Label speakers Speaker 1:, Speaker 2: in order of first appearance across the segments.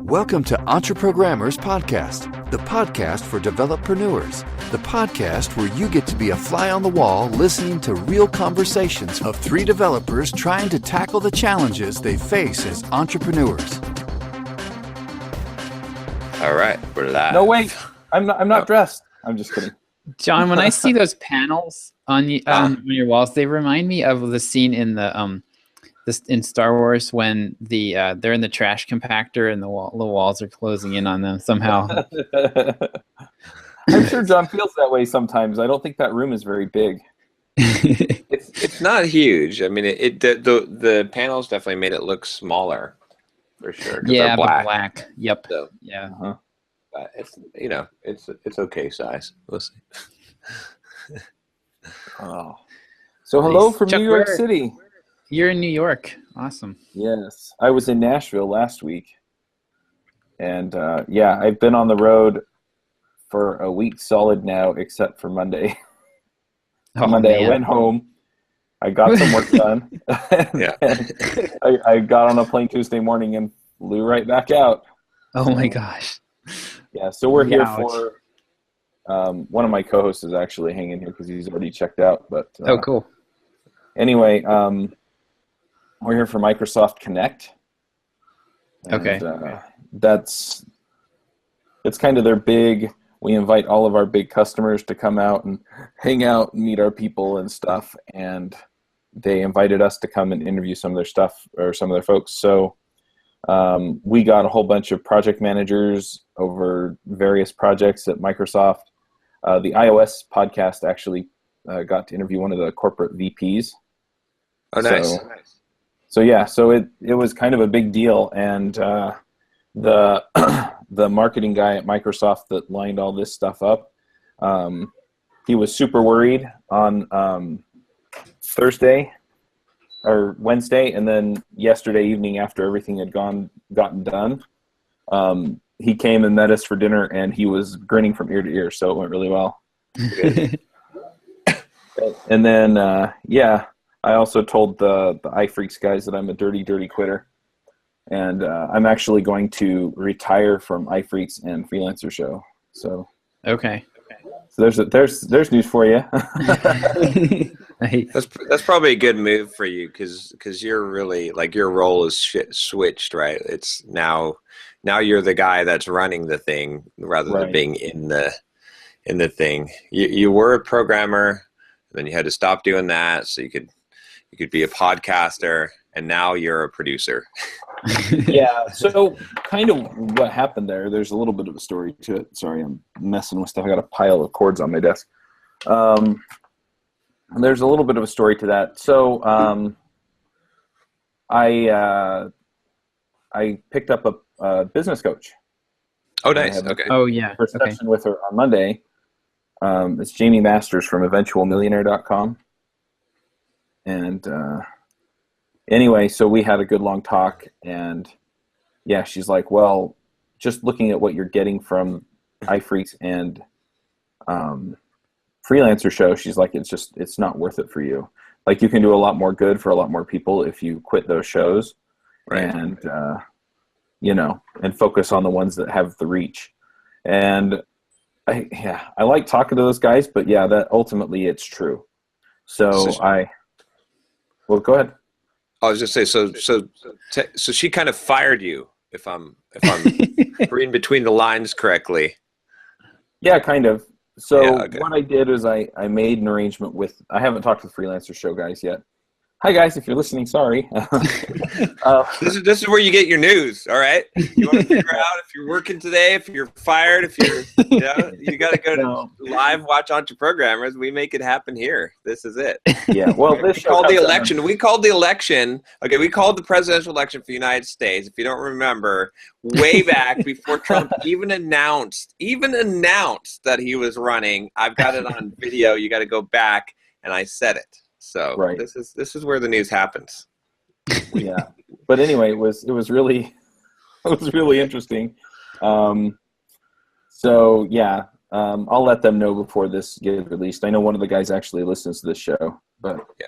Speaker 1: Welcome to Entreprogrammers Podcast, the podcast for developreneurs, the podcast where you get to be a fly on the wall listening to real conversations of three developers trying to tackle the challenges they face as entrepreneurs.
Speaker 2: All right, we're live.
Speaker 3: No, wait, I'm not dressed. I'm just kidding.
Speaker 4: John, when I see those panels on your walls, they remind me of the scene in in Star Wars when they're in the trash compactor and the walls are closing in on them somehow.
Speaker 3: I'm sure John feels that way sometimes. I don't think that room is very big.
Speaker 2: It's not huge. I mean, the panels definitely made it look smaller, for sure.
Speaker 4: Yeah, black. Yep.
Speaker 2: So,
Speaker 4: yeah.
Speaker 2: But it's okay size. We'll see.
Speaker 3: Oh, so hello from
Speaker 4: Chuck,
Speaker 3: New York City.
Speaker 4: You're in New York. Awesome.
Speaker 3: Yes, I was in Nashville last week, and I've been on the road for a week solid now, except for Monday. Monday, man. I went home. I got some work done.
Speaker 2: Yeah.
Speaker 3: I got on a plane Tuesday morning and flew right back out.
Speaker 4: Oh my gosh.
Speaker 3: Yeah, so we're here for one of my co-hosts is actually hanging here because he's already checked out. But
Speaker 4: oh, cool.
Speaker 3: Anyway, we're here for Microsoft Connect. And,
Speaker 4: okay.
Speaker 3: It's kind of their big. We invite all of our big customers to come out and hang out and meet our people and stuff. And they invited us to come and interview some of their stuff or some of their folks. So we got a whole bunch of project managers over various projects at Microsoft. The iOS podcast actually got to interview one of the corporate VPs.
Speaker 2: Oh, nice.
Speaker 3: So it was kind of a big deal, and the marketing guy at Microsoft that lined all this stuff up, he was super worried on Thursday or Wednesday, and then yesterday evening after everything had gotten done, he came and met us for dinner, and he was grinning from ear to ear, so it went really well. And then, I also told the iPheaks guys that I'm a dirty, dirty quitter, and I'm actually going to retire from iPheaks and Freelancer show. So
Speaker 4: okay.
Speaker 3: So there's news for you.
Speaker 2: That's probably a good move for you because you're really like your role is switched, right? It's now you're the guy that's running the thing rather than being in the thing. You were a programmer, then you had to stop doing that so you could be a podcaster, and now you're a producer.
Speaker 3: Yeah, so kind of what happened there's a little bit of a story to it. Sorry, I'm messing with stuff. I got a pile of cords on my desk. There's a little bit of a story to that. So I picked up a business coach.
Speaker 2: Oh, nice. Okay.
Speaker 4: Oh, yeah.
Speaker 3: First session with her on Monday. It's Jamie Masters from eventualmillionaire.com. And anyway, so we had a good long talk, and yeah, she's like, well, just looking at what you're getting from iPheaks and Freelancer show, she's like, it's not worth it for you. Like, you can do a lot more good for a lot more people if you quit those shows,
Speaker 2: right,
Speaker 3: and and focus on the ones that have the reach. And I like talking to those guys, but yeah, that ultimately it's true. Well, go ahead.
Speaker 2: I was just saying, so she kind of fired you, if I'm reading between the lines correctly.
Speaker 3: Yeah, kind of. So
Speaker 2: yeah, okay.
Speaker 3: What I did is I made an arrangement with. I haven't talked to the Freelancer show guys yet. Hi guys, if you're listening, sorry.
Speaker 2: This is where you get your news. All right, you want to figure out if you're working today, if you're fired, if you're you got to go to live watch Entreprogrammers. We make it happen here. This is it.
Speaker 3: Yeah. Well,
Speaker 2: we called the election. We called the election. Okay, we called the presidential election for the United States. If you don't remember, way back before Trump even announced that he was running. I've got it on video. You got to go back, and I said it. So
Speaker 3: right.
Speaker 2: This is where the news happens.
Speaker 3: Yeah, but anyway, it was really interesting. So yeah, I'll let them know before this gets released. I know one of the guys actually listens to this show, but yeah,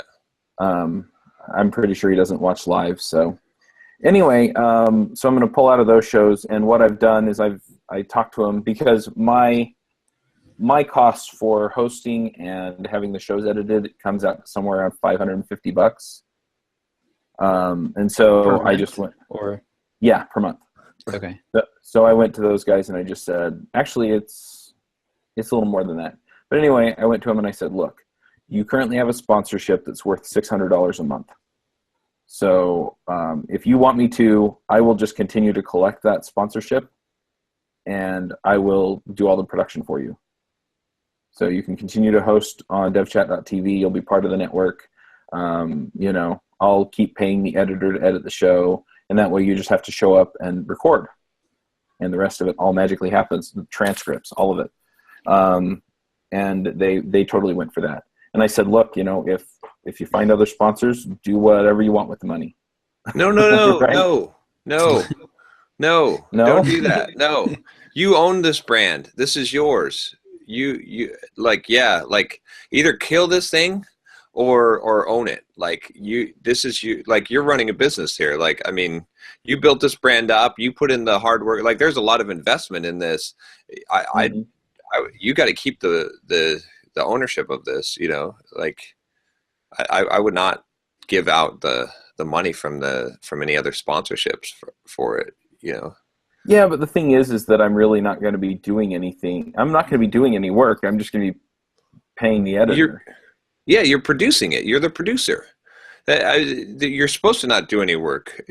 Speaker 3: I'm pretty sure he doesn't watch live. So Anyway, so I'm going to pull out of those shows, and what I've done is I talked to them because my costs for hosting and having the shows edited comes out somewhere around $550. And so I just went, yeah, per month.
Speaker 4: Okay.
Speaker 3: So I went to those guys and I just said, actually, it's a little more than that. But anyway, I went to them and I said, look, you currently have a sponsorship that's worth $600 a month. So if you want me to, I will just continue to collect that sponsorship and I will do all the production for you. So you can continue to host on devchat.tv. You'll be part of the network. You know, I'll keep paying the editor to edit the show. And that way you just have to show up and record. And the rest of it all magically happens. The transcripts, all of it. And they totally went for that. And I said, look, you know, if you find other sponsors, do whatever you want with the money.
Speaker 2: No,
Speaker 3: Right?
Speaker 2: no, don't do that. No, you own this brand. This is yours. You like, yeah, like either kill this thing or own it. Like this is you, like you're running a business here. Like, I mean, you built this brand up, you put in the hard work, like there's a lot of investment in this. You got to keep the ownership of this, you know, like I would not give out the money from any other sponsorships for it, you know?
Speaker 3: Yeah. But the thing is that I'm really not going to be doing anything. I'm not going to be doing any work. I'm just going to be paying the editor.
Speaker 2: You're producing it. You're the producer. You're supposed to not do any work.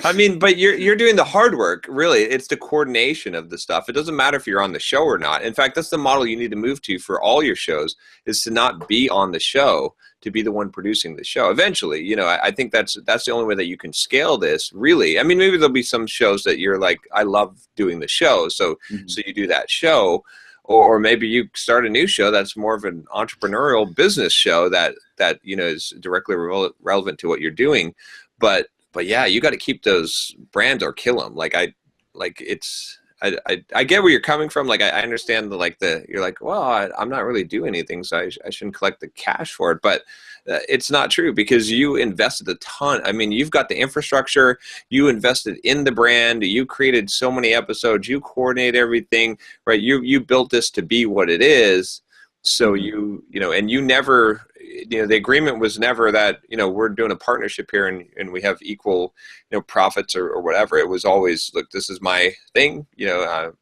Speaker 2: I mean, but you're doing the hard work, really. It's the coordination of the stuff. It doesn't matter if you're on the show or not. In fact, that's the model you need to move to for all your shows, is to not be on the show, to be the one producing the show. Eventually, you know, I think that's the only way that you can scale this, really. I mean, maybe there'll be some shows that you're like, I love doing the show, so you do that show. Or maybe you start a new show that's more of an entrepreneurial business show that you know is directly relevant to what you're doing. But yeah, you got to keep those brands or kill them. I get where you're coming from. Like I understand you're like, well, I'm not really doing anything, so I shouldn't collect the cash for it. But it's not true, because you invested a ton. I mean, you've got the infrastructure, you invested in the brand, you created so many episodes, you coordinate everything, right? You built this to be what it is. So you know, and you never, you know, the agreement was never that, you know, we're doing a partnership here and we have equal, you know, profits or whatever. It was always, look, this is my thing, and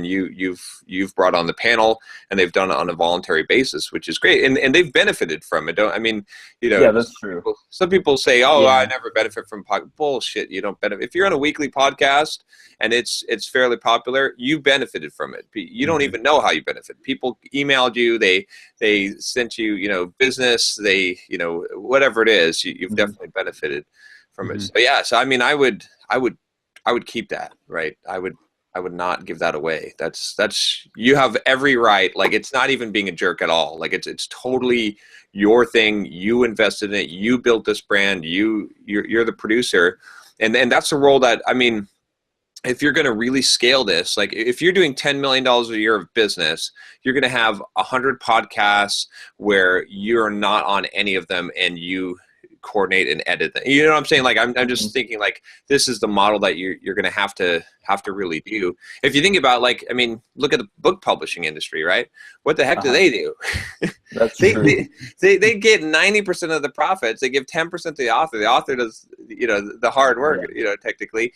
Speaker 2: you've brought on the panel, and they've done it on a voluntary basis, which is great, and they've benefited from it.
Speaker 3: Yeah, that's true.
Speaker 2: Some people say, I never benefit from bullshit. You don't benefit if you're on a weekly podcast and it's fairly popular. You benefited from it. You don't even know how you benefit. People emailed you, they sent you, you know, business, they, you know, whatever it is, you've definitely benefited from it. So yeah, so I mean, I would keep that, right? I would not give that away. That's you have every right. Like, it's not even being a jerk at all. Like, it's totally your thing. You invested in it. You built this brand. You're the producer, and that's a role that, I mean, if you're going to really scale this, like if you're doing $10 million a year of business, you're going to have 100 podcasts where you're not on any of them, and you coordinate and edit them. You know what I'm saying? Like, I'm just thinking, like, this is the model that you're going to have to really do. If you think about, like, I mean, look at the book publishing industry, right? What the heck do they do?
Speaker 3: That's
Speaker 2: they get 90% of the profits. They give 10% to the author. The author does, you know, the hard work, you know, technically.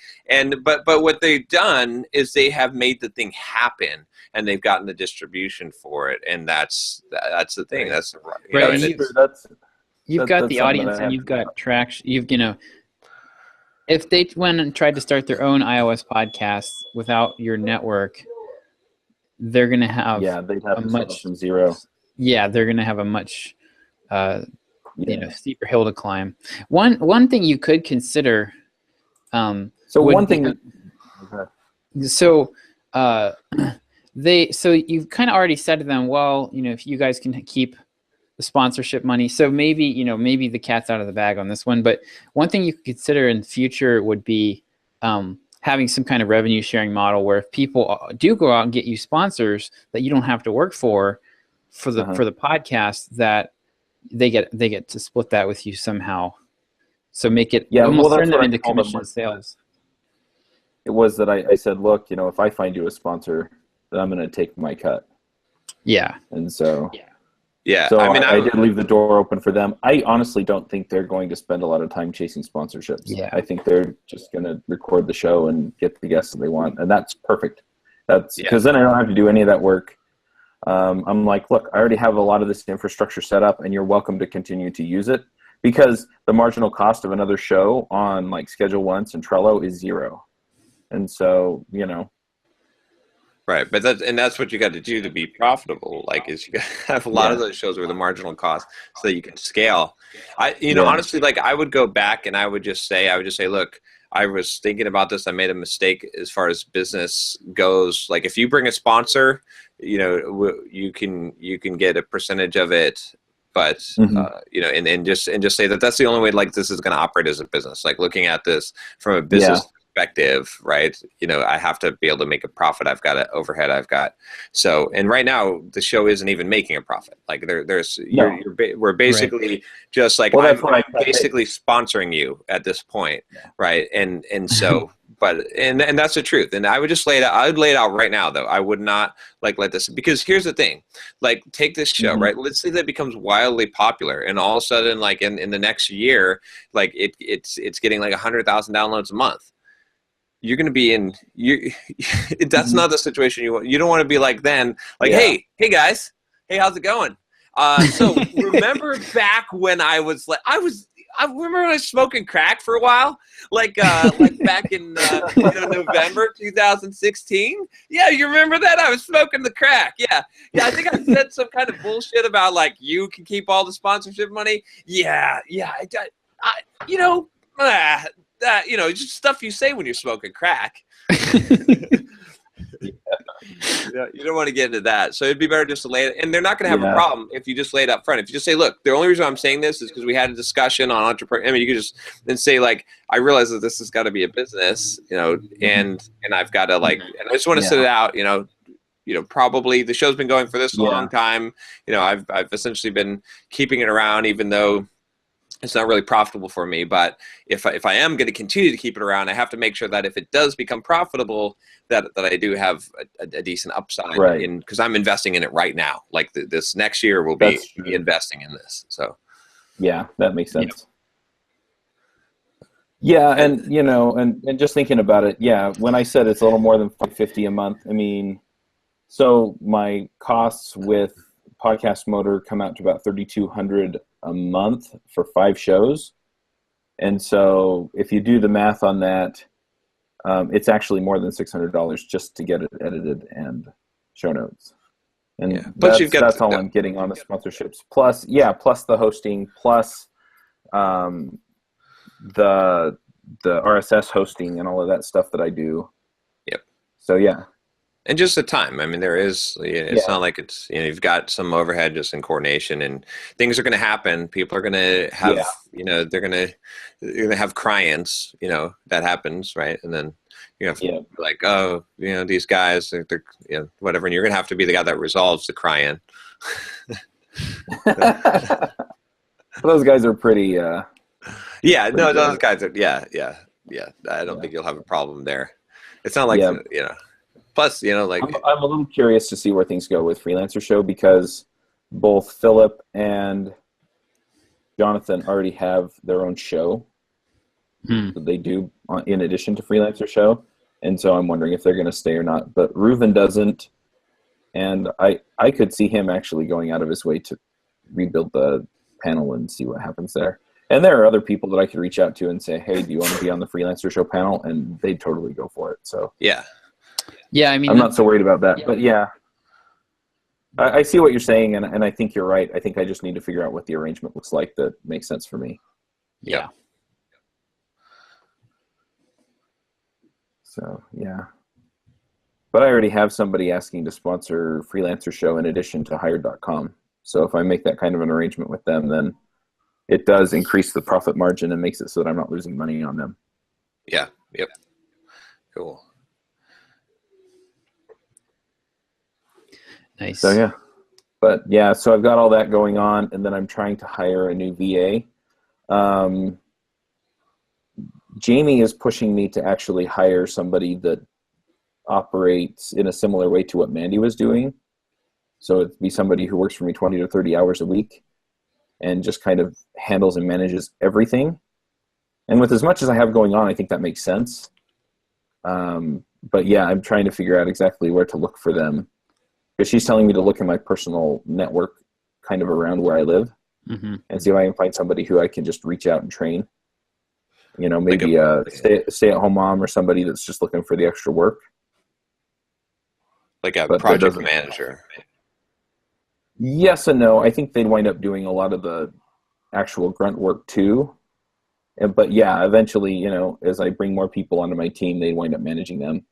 Speaker 2: But what they've done is they have made the thing happen, and they've gotten the distribution for it. And that's the thing. That's
Speaker 4: You've got the audience, and you've got traction. You know, if they went and tried to start their own iOS podcasts without your network, they're going to have
Speaker 3: they'd have to start from zero.
Speaker 4: Yeah, they're going to have a much you know, steeper hill to climb. One thing you could consider. So you've kind of already said to them, well, you know, if you guys can keep the sponsorship money, so maybe the cat's out of the bag on this one. But one thing you could consider in the future would be having some kind of revenue sharing model, where if people do go out and get you sponsors that you don't have to work for the podcast, that they get to split that with you somehow. So make it
Speaker 3: Yeah,
Speaker 4: almost
Speaker 3: well,
Speaker 4: turn
Speaker 3: that's
Speaker 4: them
Speaker 3: what I
Speaker 4: into
Speaker 3: told them.
Speaker 4: commission sales.
Speaker 3: It was that I said, look, if I find you a sponsor, then I'm going to take my cut.
Speaker 4: Yeah.
Speaker 3: And so,
Speaker 2: Yeah.
Speaker 3: so
Speaker 2: I mean,
Speaker 3: I did leave the door open for them. I honestly don't think they're going to spend a lot of time chasing sponsorships.
Speaker 4: Yeah.
Speaker 3: I think they're just going to record the show and get the guests that they want. And that's perfect. That's because then I don't have to do any of that work. I'm like, look, I already have a lot of this infrastructure set up, and you're welcome to continue to use it, because the marginal cost of another show on like Schedule Once and Trello is 0. And so,
Speaker 2: right, but that's what you got to do to be profitable. Like, is you got to have a lot of those shows where the marginal cost, so that you can scale. Honestly, like I would go back and I would just say, look, I was thinking about this. I made a mistake as far as business goes. Like, if you bring a sponsor, you can get a percentage of it, but and just say that that's the only way. Like, this is going to operate as a business. Like, looking at this from a business perspective, right? I have to be able to make a profit. I've got an overhead. I've got and right now the show isn't even making a profit. Like, we're basically just like, I'm basically sponsoring you at this point, right? And so. And that's the truth. And I would just lay it out. I would lay it out right now, though. I would not let this, because here's the thing. Like, take this show, right? Let's say that becomes wildly popular, and all of a sudden, like in the next year, like it's getting like 100,000 downloads a month. You're going to be in that's not the situation you want. You don't want to be like, then like, hey guys, hey, how's it going? So remember back when I remember when I was smoking crack for a while, like back in November 2016. Yeah, you remember that? I was smoking the crack. Yeah. I think I said some kind of bullshit about like, you can keep all the sponsorship money. Yeah. Just stuff you say when you're smoking crack. You don't want to get into that. So it'd be better just to lay it, and they're not going to have a problem if you just lay it up front. If you just say, look, the only reason I'm saying this is because we had a discussion on entrepreneur. I mean, you could just then say, like, I realize that this has got to be a business, and I've got to and I just want to sit it out, probably the show's been going for this long time. I've essentially been keeping it around, even though it's not really profitable for me. But if I am going to continue to keep it around, I have to make sure that if it does become profitable, that I do have a decent upside, because I'm investing in it right now. Like this next year will be investing in this. So
Speaker 3: yeah, that makes sense. Yeah, and and just thinking about it, when I said it's a little more than $550 a month, I mean, so my costs with Podcast Motor come out to about $3,200 a month for 5 shows. And so if you do the math on that, it's actually more than $600 just to get it edited and show notes. And that's all I'm getting on the sponsorships. Plus the hosting, plus the RSS hosting and all of that stuff that I do.
Speaker 2: Yep.
Speaker 3: So yeah.
Speaker 2: And just the time. I mean, there is. It's not like it's. You've got some overhead just in coordination, and things are going to happen. People are going to have. They're going to have clients. That happens, right? And then like, oh, these guys, they're whatever, and you're going to have to be the guy that resolves the client.
Speaker 3: Those guys are pretty.
Speaker 2: Those guys are. Yeah. I don't think you'll have a problem there. It's not like Plus, like
Speaker 3: I'm a little curious to see where things go with Freelancer Show, because both Philip and Jonathan already have their own show that they do in addition to Freelancer Show, and so I'm wondering if they're going to stay or not. But Reuven doesn't, and I could see him actually going out of his way to rebuild the panel and see what happens there. And there are other people that I could reach out to and say, hey, do you want to be on the Freelancer Show panel? And they'd totally go for it. So
Speaker 4: yeah, I mean,
Speaker 3: I'm not so worried about that, but I see what you're saying, and I think you're right. I think I just need to figure out what the arrangement looks like that makes sense for me.
Speaker 4: Yeah.
Speaker 3: So, but I already have somebody asking to sponsor Freelancer Show in addition to Hired.com. So if I make that kind of an arrangement with them, then it does increase the profit margin and makes it so that I'm not losing money on them.
Speaker 2: Yeah. Yep. Cool.
Speaker 4: Nice.
Speaker 3: So But yeah, so I've got all that going on, and then I'm trying to hire a new VA. Jamie is pushing me to actually hire somebody that operates in a similar way to what Mandy was doing. So it'd be somebody who works for me 20 to 30 hours a week and just kind of handles and manages everything. And with as much as I have going on, I think that makes sense. But yeah, I'm trying to figure out exactly where to look for them, because she's telling me to look in my personal network kind of around where I live, and see if I can find somebody who I can just reach out and train. You know, maybe a stay-at-home mom or somebody that's just looking for the extra work.
Speaker 2: Like a project manager.
Speaker 3: Yes and no. I think they'd wind up doing a lot of the actual grunt work too. But yeah, eventually, you know, as I bring more people onto my team, they wind up managing them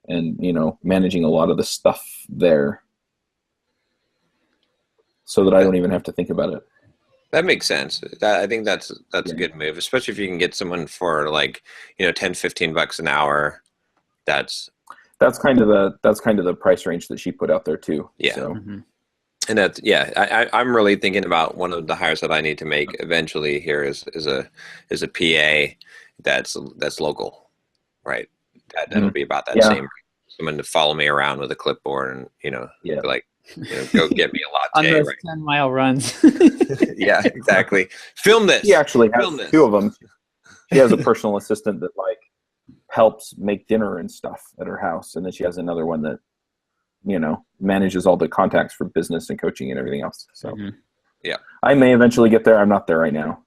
Speaker 3: and, you know, managing a lot of the stuff there so that I don't even have to think about it.
Speaker 2: That makes sense. I think that's a good move, especially if you can get someone for like, you know, $10-15 an hour. That's kind of the price range that she put out there too. Yeah. So. And that's, I'm really thinking about one of the hires that I need to make eventually here is a PA that's local, right? That'll be about that same, someone to follow me around with a clipboard and, you know, like, you know, go get me a latte.
Speaker 4: On those 10-mile runs.
Speaker 2: Yeah, exactly. Film this.
Speaker 3: She actually has two of them. She has a personal assistant that like helps make dinner and stuff at her house, and then she has another one that, you know, manages all the contacts for business and coaching and everything else. So
Speaker 2: yeah, I
Speaker 3: may eventually get there. I'm not there right now.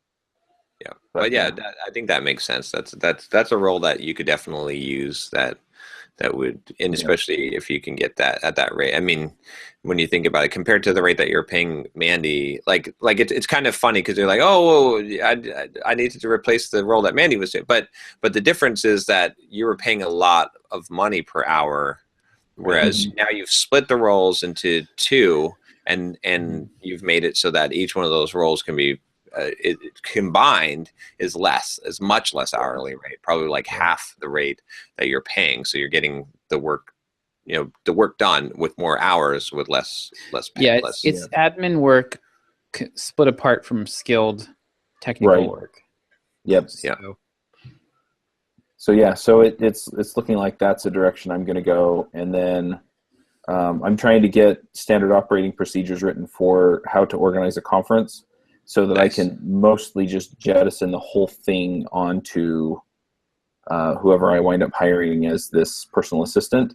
Speaker 2: Yeah, but yeah, I think that makes sense. That's a role that you could definitely use. That would, and especially if you can get that at that rate. I mean, when you think about it, compared to the rate that you're paying Mandy, like it's kind of funny because they're like, oh, I needed to replace the role that Mandy was doing, but the difference is that you were paying a lot of money per hour, whereas now you've split the roles into two, and you've made it so that each one of those roles can be combined is much less hourly rate, probably like half the rate that you're paying. So you're getting the work, you know, the work done with more hours with less pay.
Speaker 4: Yeah, it's admin work split apart from skilled technical work.
Speaker 3: Yep.
Speaker 2: Yeah.
Speaker 3: So yeah, so it's looking like that's a direction I'm going to go, and then I'm trying to get standard operating procedures written for how to organize a conference, so that I can mostly just jettison the whole thing onto whoever I wind up hiring as this personal assistant,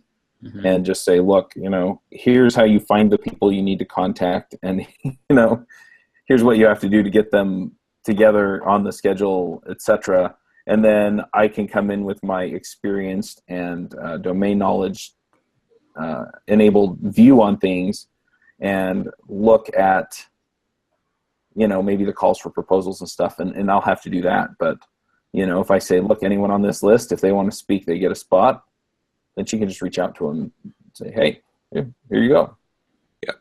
Speaker 3: and just say, look, you know, here's how you find the people you need to contact, and you know, here's what you have to do to get them together on the schedule, etc. And then I can come in with my experienced and domain knowledge enabled view on things and look at, you know, maybe the calls for proposals and stuff, and I'll have to do that. But, you know, if I say, look, anyone on this list, if they want to speak, they get a spot, then she can just reach out to them and say, hey, here you go.
Speaker 2: Yep.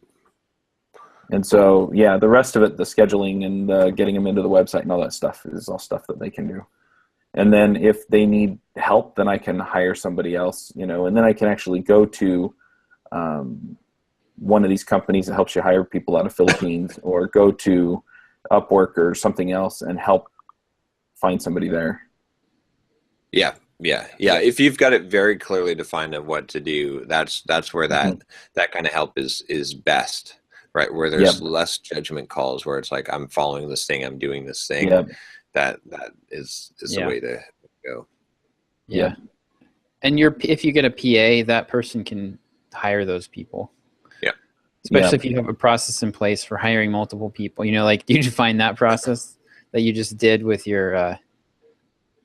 Speaker 3: And so, yeah, the rest of it, the scheduling and getting them into the website and all that stuff is all stuff that they can do. And then if they need help, then I can hire somebody else, you know, and then I can actually go to one of these companies that helps you hire people out of Philippines, or go to Upwork or something else and help find somebody there.
Speaker 2: Yeah. If you've got it very clearly defined of what to do, that's where that kind of help is best, right? Where there's less judgment calls, where it's like, I'm following this thing, I'm doing this thing. That is the way to go.
Speaker 4: Yeah. And if you get a PA, that person can hire those people.
Speaker 2: Yeah.
Speaker 4: Especially if you have a process in place for hiring multiple people. You know, like, did you find that process that you just did with your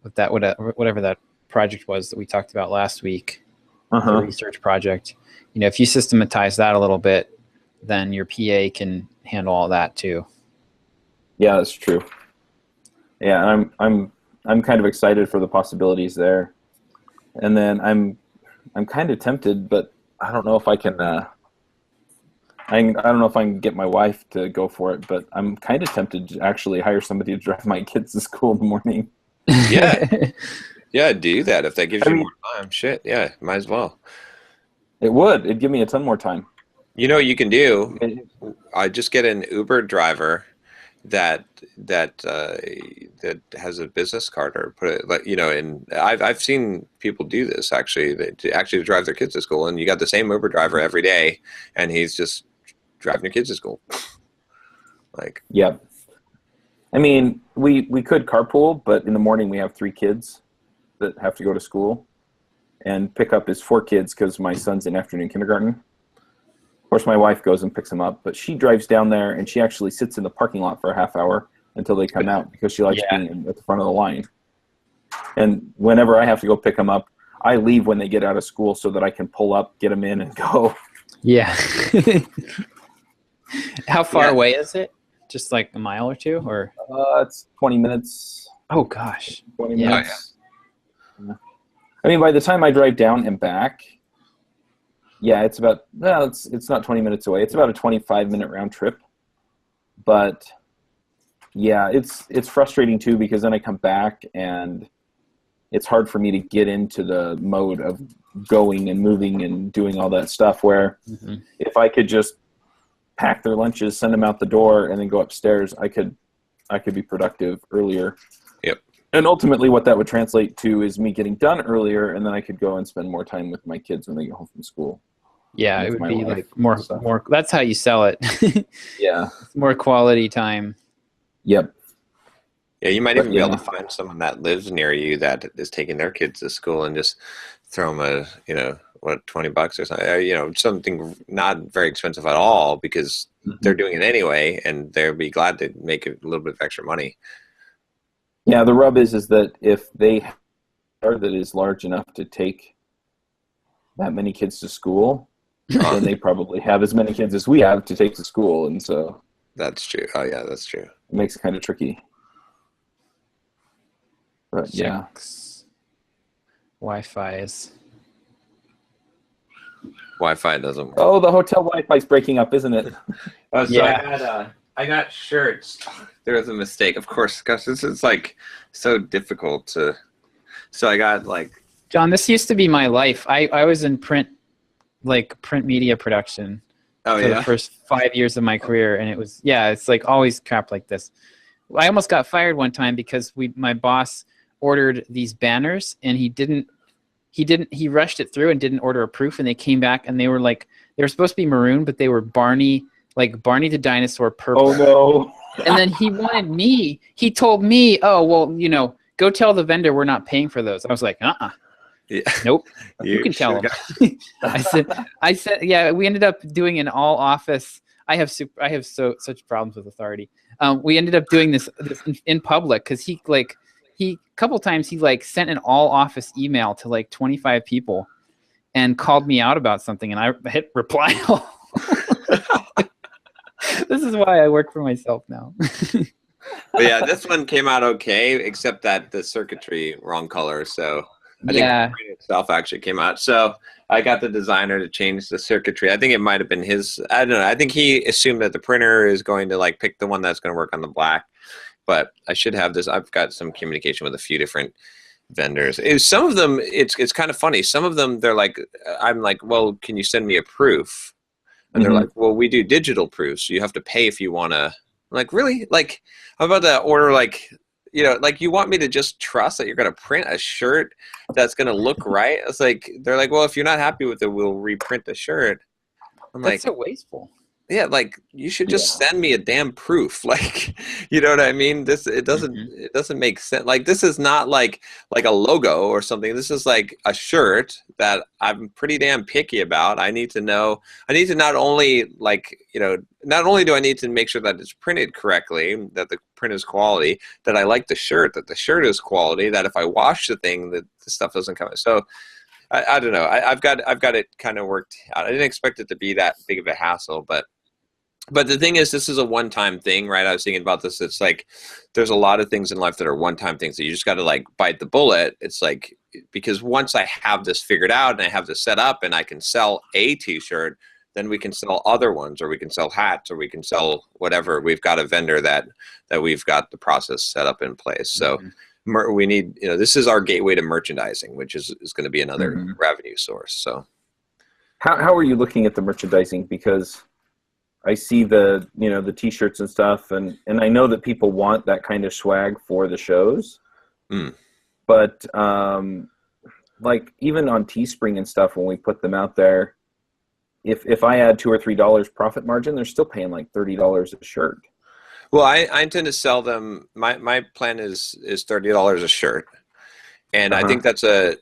Speaker 4: with that whatever that project was that we talked about last week, the research project? You know, if you systematize that a little bit, then your PA can handle all that too.
Speaker 3: Yeah, that's true. Yeah, I'm kind of excited for the possibilities there, and then I'm kind of tempted, but I don't know if I can. I don't know if I can get my wife to go for it, but I'm kind of tempted to actually hire somebody to drive my kids to school in the morning.
Speaker 2: Yeah, do that if that gives you more time. Shit, yeah, might as well.
Speaker 3: It'd give me a ton more time.
Speaker 2: You know what you can do? I just get an Uber driver that has a business card, or put it like, you know, and I've seen people do this actually. They actually drive their kids to school, and you got the same Uber driver every day, and he's just driving your kids to school. Like,
Speaker 3: yeah. I mean, we could carpool, but in the morning we have 3 kids that have to go to school, and pickup is 4 kids because my son's in afternoon kindergarten. Of course, my wife goes and picks them up, but she drives down there and she actually sits in the parking lot for a half hour until they come out because she likes being at the front of the line. And whenever I have to go pick them up, I leave when they get out of school so that I can pull up, get them in, and go.
Speaker 4: Yeah. How far away is it? Just like a mile or 2, or?
Speaker 3: It's 20 minutes.
Speaker 4: Oh gosh.
Speaker 3: 20 minutes. Yeah. I mean, by the time I drive down and back, it's about, it's not 20 minutes away. It's about a 25-minute round trip. But yeah, it's frustrating too, because then I come back and it's hard for me to get into the mode of going and moving and doing all that stuff, where if I could just pack their lunches, send them out the door, and then go upstairs, I could be productive earlier.
Speaker 2: Yep.
Speaker 3: And ultimately what that would translate to is me getting done earlier, and then I could go and spend more time with my kids when they get home from school.
Speaker 4: Yeah, it would be like more. That's how you sell it.
Speaker 3: Yeah.
Speaker 4: More quality time.
Speaker 3: Yep.
Speaker 2: Yeah, you might even be able to find someone that lives near you that is taking their kids to school and just throw them $20 or something, something not very expensive at all, because they're doing it anyway, and they'll be glad to make a little bit of extra money.
Speaker 3: Yeah, the rub is that if they have a car that is large enough to take that many kids to school, then they probably have as many kids as we have to take to school, and so
Speaker 2: that's true. Oh yeah, that's true.
Speaker 3: It makes it kind of tricky. But yeah,
Speaker 4: Wi-Fi
Speaker 2: doesn't work.
Speaker 3: Oh, the hotel Wi-Fi's breaking up, isn't it?
Speaker 2: I got shirts. There was a mistake, of course, because this is like so difficult to. So I got like.
Speaker 4: John, this used to be my life. I was in print media production for the first 5 years of my career, and it was it's like always crap like this. I almost got fired one time because my boss ordered these banners, and he rushed it through and didn't order a proof, and they came back and they were supposed to be maroon, but they were Barney the dinosaur purple.
Speaker 3: Oh no.
Speaker 4: And then he told me, oh, well, go tell the vendor we're not paying for those. I was like,
Speaker 2: Yeah.
Speaker 4: Nope. You can tell them. I said, yeah, we ended up doing an all office. I have such problems with authority. We ended up doing this in public, because he a couple times he sent an all office email to 25 people and called me out about something, and I hit reply all. This is why I work for myself now.
Speaker 2: But yeah, this one came out okay, except that the circuitry wrong color. So I think the print itself actually came out. So I got the designer to change the circuitry. I think it might have been his. I don't know. I think he assumed that the printer is going to pick the one that's going to work on the black. But I should have this. I've got some communication with a few different vendors. Some of them, it's kind of funny. Some of them, they're like, I'm like, well, can you send me a proof? And they're like, well, we do digital proofs. So you have to pay if you want to. I'm like, really? How about that order? You want me to just trust that you're going to print a shirt that's going to look right? It's like, they're like, well, if you're not happy with it, we'll reprint the shirt. I'm
Speaker 4: That's so wasteful.
Speaker 2: Yeah, you should just send me a damn proof. You know what I mean? It doesn't make sense. This is not like a logo or something. This is like a shirt that I'm pretty damn picky about. I need to know. I need to not only do I need to make sure that it's printed correctly, that the print is quality, that I like the shirt, that the shirt is quality, that if I wash the thing, that the stuff doesn't come out. So I don't know. I've got it kind of worked out. I didn't expect it to be that big of a hassle, but the thing is, this is a one-time thing, right? I was thinking about this. It's there's a lot of things in life that are one-time things that you just got to bite the bullet. It's because once I have this figured out and I have this set up and I can sell a t-shirt, then we can sell other ones, or we can sell hats, or we can sell whatever. We've got a vendor that we've got the process set up in place. So we need, this is our gateway to merchandising, which is going to be another revenue source. So
Speaker 3: How are you looking at the merchandising? Because I see the t-shirts and stuff, and I know that people want that kind of swag for the shows. But like even on Teespring and stuff, when we put them out there, if I add $2 or $3 profit margin, they're still paying like $30 a shirt.
Speaker 2: Well, I intend to sell them. My plan is $30 a shirt, and I think that's a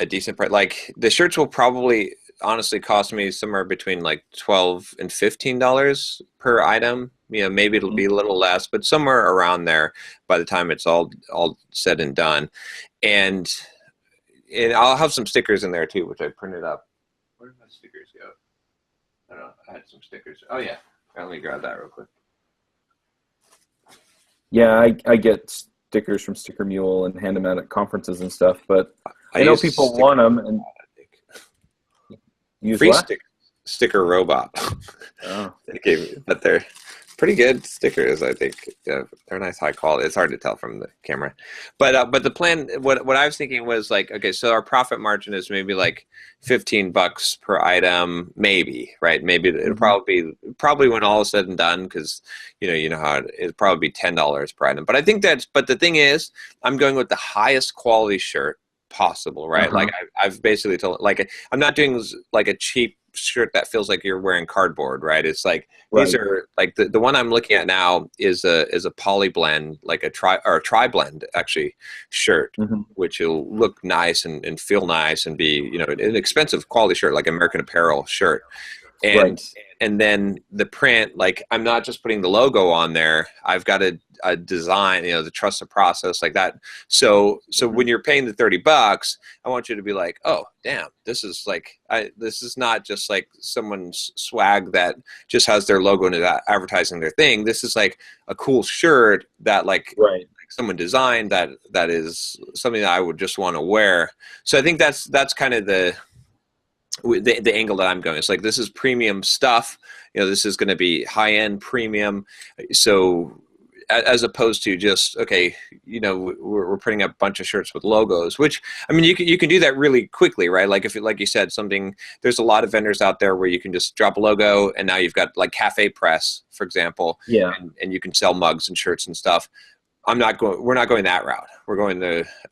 Speaker 2: decent price. Like the shirts will probably honestly cost me somewhere between like $12 and $15 per item. Maybe it'll be a little less, but somewhere around there by the time it's all said and done. And I'll have some stickers in there too, which I printed up. Where did my stickers go? I don't know. I had some stickers. Oh yeah. Let me grab that real quick.
Speaker 3: Yeah, I get stickers from Sticker Mule and hand them out at conferences and stuff, but I know people want them. And use
Speaker 2: free
Speaker 3: what?
Speaker 2: Sticker robot.
Speaker 3: Oh.
Speaker 2: But they're pretty good stickers, I think. They're nice, high quality. It's hard to tell from the camera, but the plan. What I was thinking was like, okay, so our profit margin is maybe like $15 per item, maybe, right? Maybe it'll probably when all is said and done, because you know how it'll probably be $10 per item. But I think but the thing is, I'm going with the highest quality shirt possible, right? Like I've basically told, like, I'm not doing like a cheap shirt that feels like you're wearing cardboard, right? It's like these are like the one I'm looking at now is a poly blend, like a tri blend actually shirt, which will look nice and feel nice and be an expensive quality shirt, like American Apparel shirt. And then the print, like I'm not just putting the logo on there. I've got a design, the trust the process like that. So when you're paying the $30, I want you to be like, oh damn, this is like this is not just like someone's swag that just has their logo and is advertising their thing. This is like a cool shirt that like someone designed that is something that I would just want to wear. So I think that's kind of the angle that I'm going. It's like, this is premium stuff. This is going to be high-end premium. So as opposed to just, okay, we're putting up a bunch of shirts with logos, which, I mean, you can do that really quickly, right? Like if, like you said, there's a lot of vendors out there where you can just drop a logo and now you've got like Cafe Press, for example. Yeah. And you can sell mugs and shirts and stuff. We're not going that route. We're going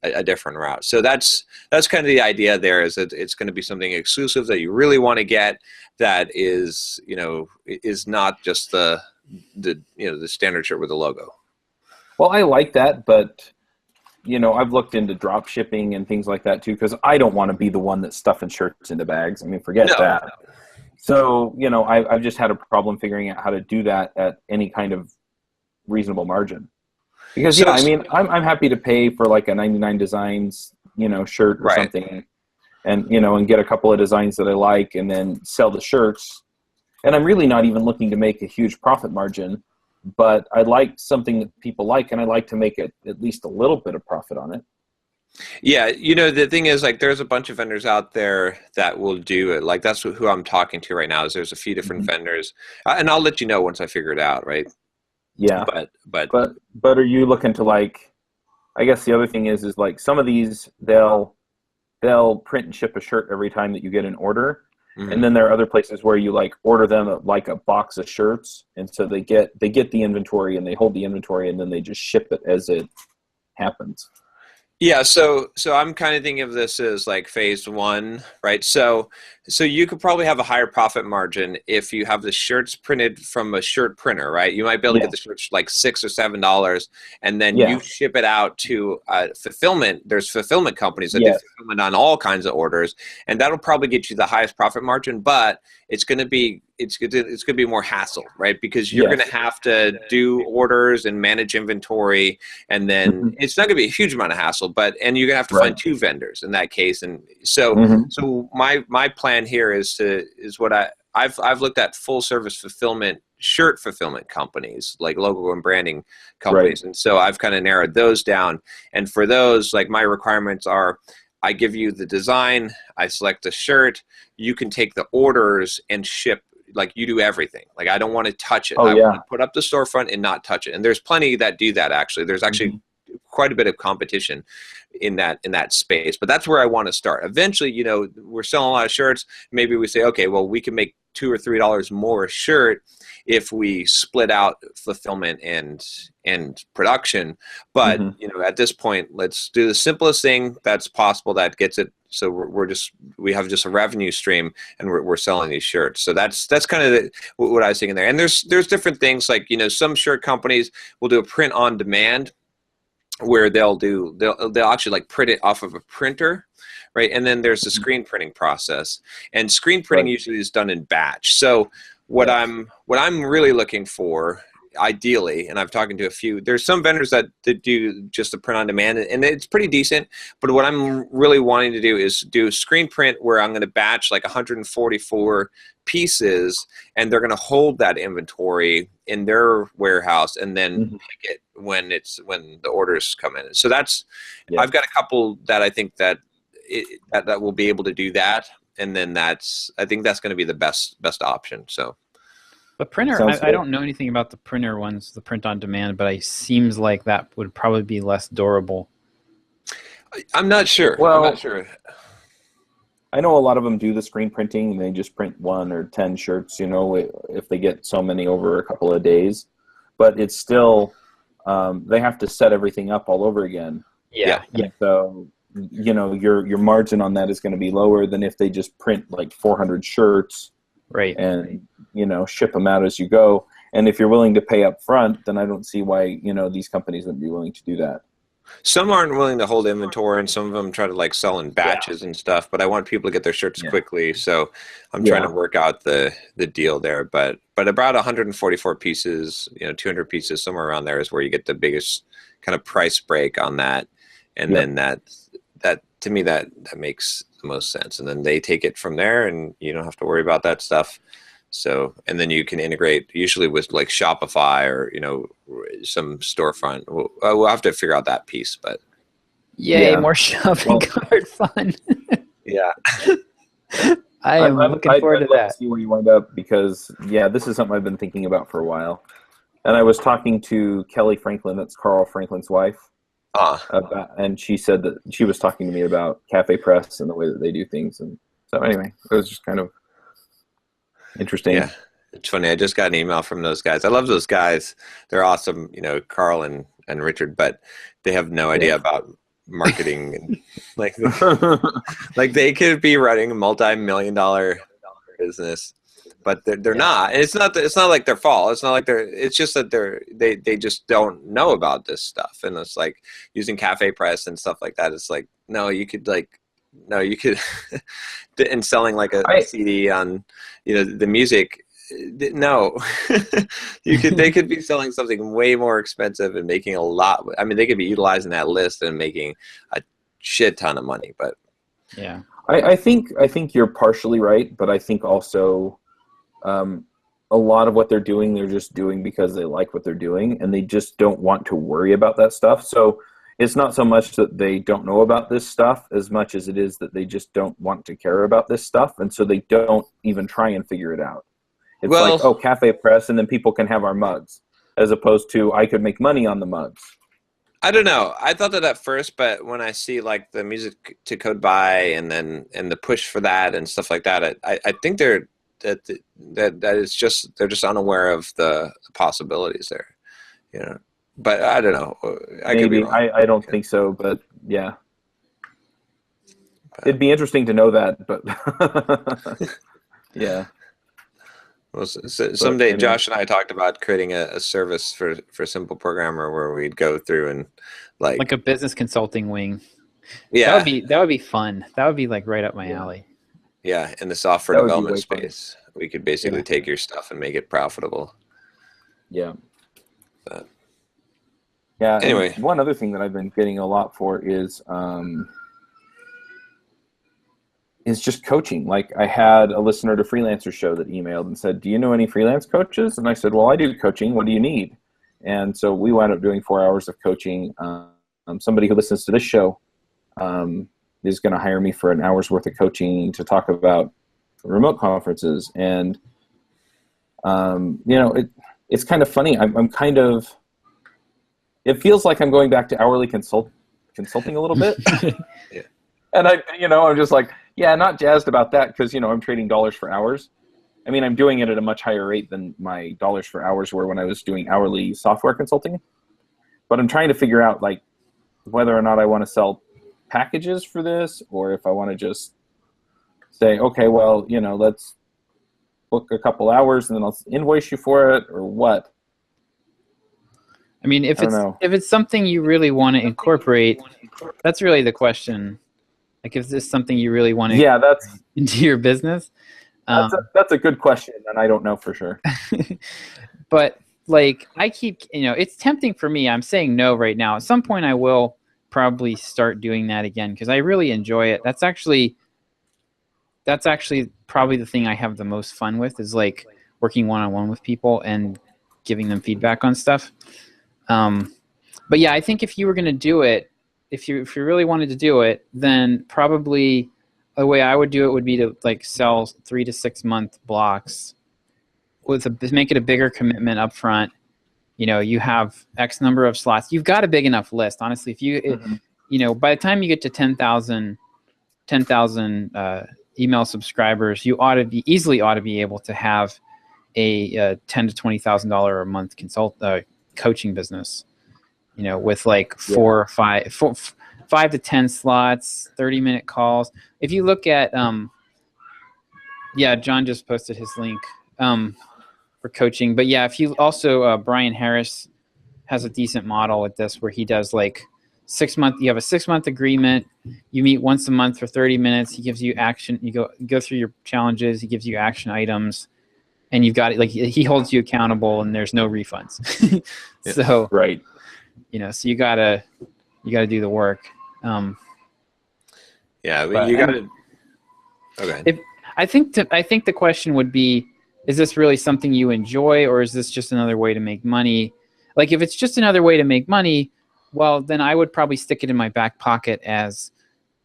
Speaker 2: a different route. So that's kind of the idea there, is that it's going to be something exclusive that you really want to get, that is, is not just the standard shirt with a logo.
Speaker 3: Well, I like that, but I've looked into drop shipping and things like that too, because I don't want to be the one that's stuffing shirts into bags. I mean, forget that. No. So, I've just had a problem figuring out how to do that at any kind of reasonable margin. Because I mean, I'm happy to pay for like a 99 Designs, shirt or something, and and get a couple of designs that I like, and then sell the shirts. And I'm really not even looking to make a huge profit margin, but I like something that people like, and I like to make it at least a little bit of profit on it.
Speaker 2: Yeah, the thing is, like, there's a bunch of vendors out there that will do it. Like, that's who I'm talking to right now. Is there's a few different vendors, and I'll let you know once I figure it out, right?
Speaker 3: Yeah, but are you looking to, like, I guess the other thing is like some of these they'll print and ship a shirt every time that you get an order, and then there are other places where you like order them like a box of shirts, and so they get the inventory and they hold the inventory and then they just ship it as it happens.
Speaker 2: Yeah, so I'm kind of thinking of this as like phase one, right? So you could probably have a higher profit margin if you have the shirts printed from a shirt printer, right? You might be able to get the shirts like $6 or $7, and then you ship it out to fulfillment. There's fulfillment companies that do fulfillment on all kinds of orders, and that'll probably get you the highest profit margin. But it's going to be more hassle, right? Because you're going to have to do orders and manage inventory, and then it's not going to be a huge amount of hassle, and you're going to have to find two vendors in that case. And so, so my plan here is what I've looked at full service fulfillment, shirt fulfillment companies, like logo and branding companies. And so I've kind of narrowed those down. And for those, like, my requirements are, I give you the design, I select the shirt, you can take the orders and ship. Like, you do everything. Like, I don't want to touch it. I want to put up the storefront and not touch it. And there's plenty that do that, actually. There's actually quite a bit of competition in that space. But that's where I want to start. Eventually, you know, we're selling a lot of shirts. Maybe we say, okay, well, we can make $2 or $3 more a shirt if we split out fulfillment and production. But you know, at this point, let's do the simplest thing that's possible that gets it. So we have just a revenue stream, and we're selling these shirts. So that's kind of what I was thinking there. And there's different things, like, you know, some shirt companies will do a print on demand, where they'll actually like print it off of a printer, right? And then there's the screen printing process, and screen printing usually is done in batch. So what I'm really looking for, ideally, and I've talking to a few, there's some vendors that do just a print on demand, and it's pretty decent. But what I'm really wanting to do is do screen print, where I'm going to batch like 144 pieces, and they're going to hold that inventory in their warehouse, and then pick it when the orders come in. So that's, I've got a couple that I think that will be able to do that, and then I think that's going to be the best option. So.
Speaker 4: The printer, I don't know anything about the printer ones, the print on demand, but it seems like that would probably be less durable.
Speaker 2: I'm not sure.
Speaker 3: Well,
Speaker 2: I'm not sure.
Speaker 3: I know a lot of them do the screen printing, and they just print 1 or 10 shirts, you know, if they get so many over a couple of days. But it's still, they have to set everything up all over again.
Speaker 4: Yeah.
Speaker 3: So, you know, your margin on that is going to be lower than if they just print like 400 shirts.
Speaker 4: Right.
Speaker 3: And, you know, ship them out as you go. And if you're willing to pay up front, then I don't see why, you know, these companies wouldn't be willing to do that.
Speaker 2: Some aren't willing to hold inventory, and some of them try to like sell in batches and stuff. But I want people to get their shirts quickly, so I'm trying to work out the deal there. But about 144 pieces, you know, 200 pieces, somewhere around there is where you get the biggest kind of price break on that. And then that to me that makes the most sense. And then they take it from there, and you don't have to worry about that stuff. So, and then you can integrate usually with like Shopify or, you know, some storefront. We'll have to figure out that piece, but
Speaker 4: yay, more shopping cart fun.
Speaker 2: Yeah.
Speaker 4: I am looking forward to that.
Speaker 3: To see where you wind up, because this is something I've been thinking about for a while. And I was talking to Kelly Franklin, that's Carl Franklin's wife. And she said that she was talking to me about Cafe Press and the way that they do things. And so anyway, it was just kind of interesting.
Speaker 2: Yeah, it's funny. I just got an email from those guys. I love those guys. They're awesome, you know, Carl and Richard, but they have no idea about marketing. And like they could be running a multi-million-dollar business, but they're not. And it's not like their fault. It's not like it's just that they just don't know about this stuff. And it's like using Cafe Press and stuff like that. It's like, you could and selling like a CD on, you know, the music. No, they could be selling something way more expensive and making a lot. I mean, they could be utilizing that list and making a shit ton of money, but
Speaker 3: yeah, I think you're partially right, but I think also a lot of what they're just doing because they like what they're doing, and they just don't want to worry about that stuff. So it's not so much that they don't know about this stuff as much as it is that they just don't want to care about this stuff. And so they don't even try and figure it out. It's like, Cafe Press, and then people can have our mugs, as opposed to I could make money on the mugs.
Speaker 2: I don't know. I thought that at first, but when I see like the music to code by and the push for that and stuff like that, I think that is just, they're just unaware of the possibilities there, you know. But I don't know.
Speaker 3: Maybe I don't think so, but yeah, it'd be interesting to know that. But yeah.
Speaker 2: Well, someday Josh and I talked about creating a service for Simple Programmer where we'd go through and like
Speaker 4: a business consulting wing.
Speaker 2: Yeah,
Speaker 4: that would be fun. That would be like right up my alley.
Speaker 2: Yeah, in the software development space, we could basically take your stuff and make it profitable.
Speaker 3: Yeah.
Speaker 2: But,
Speaker 3: yeah.
Speaker 2: Anyway,
Speaker 3: one other thing that I've been getting a lot for is just coaching. Like, I had a listener to Freelancer show that emailed and said, "Do you know any freelance coaches?" And I said, "Well, I do coaching. What do you need?" And so we wound up doing 4 hours of coaching. Somebody who listens to this show is going to hire me for an hour's worth of coaching to talk about remote conferences. And you know, it's kind of funny. I'm kind of it feels like I'm going back to hourly consulting a little bit.
Speaker 2: Yeah.
Speaker 3: And I'm just like, yeah, not jazzed about that because, I'm trading dollars for hours. I mean, I'm doing it at a much higher rate than my dollars for hours were when I was doing hourly software consulting. But I'm trying to figure out like whether or not I want to sell packages for this, or if I want to just say, okay, well, let's book a couple hours and then I'll invoice you for it, or what.
Speaker 4: I mean, if it's something you really want to incorporate, that's really the question. Like, if this is something you really want to
Speaker 3: that's
Speaker 4: into your business.
Speaker 3: That's a good question, and I don't know for sure.
Speaker 4: But like, I keep, it's tempting for me. I'm saying no right now. At some point, I will probably start doing that again because I really enjoy it. That's actually probably the thing I have the most fun with, is like working one-on-one with people and giving them feedback on stuff. But yeah, I think if you were going to do it, if you really wanted to do it, then probably the way I would do it would be to like sell 3 to 6 month blocks make it a bigger commitment up front. You have X number of slots. You've got a big enough list. Honestly, if you, by the time you get to 10,000 email subscribers, you easily ought to be able to have a $10,000 to $20,000 a month coaching business, with like 5 to 10 slots, 30-minute calls. If you look at, John just posted his link for coaching. But yeah, if you also, Brian Harris has a decent model with this where he does like 6 month. You have a 6 month agreement. You meet once a month for 30 minutes. He gives you action. You go through your challenges. He gives you action items, and you've got like he holds you accountable, and there's no refunds. So
Speaker 3: right,
Speaker 4: so you gotta do the work.
Speaker 2: You gotta. Okay.
Speaker 4: I think the question would be, is this really something you enjoy, or is this just another way to make money? Like, if it's just another way to make money, well, then I would probably stick it in my back pocket as,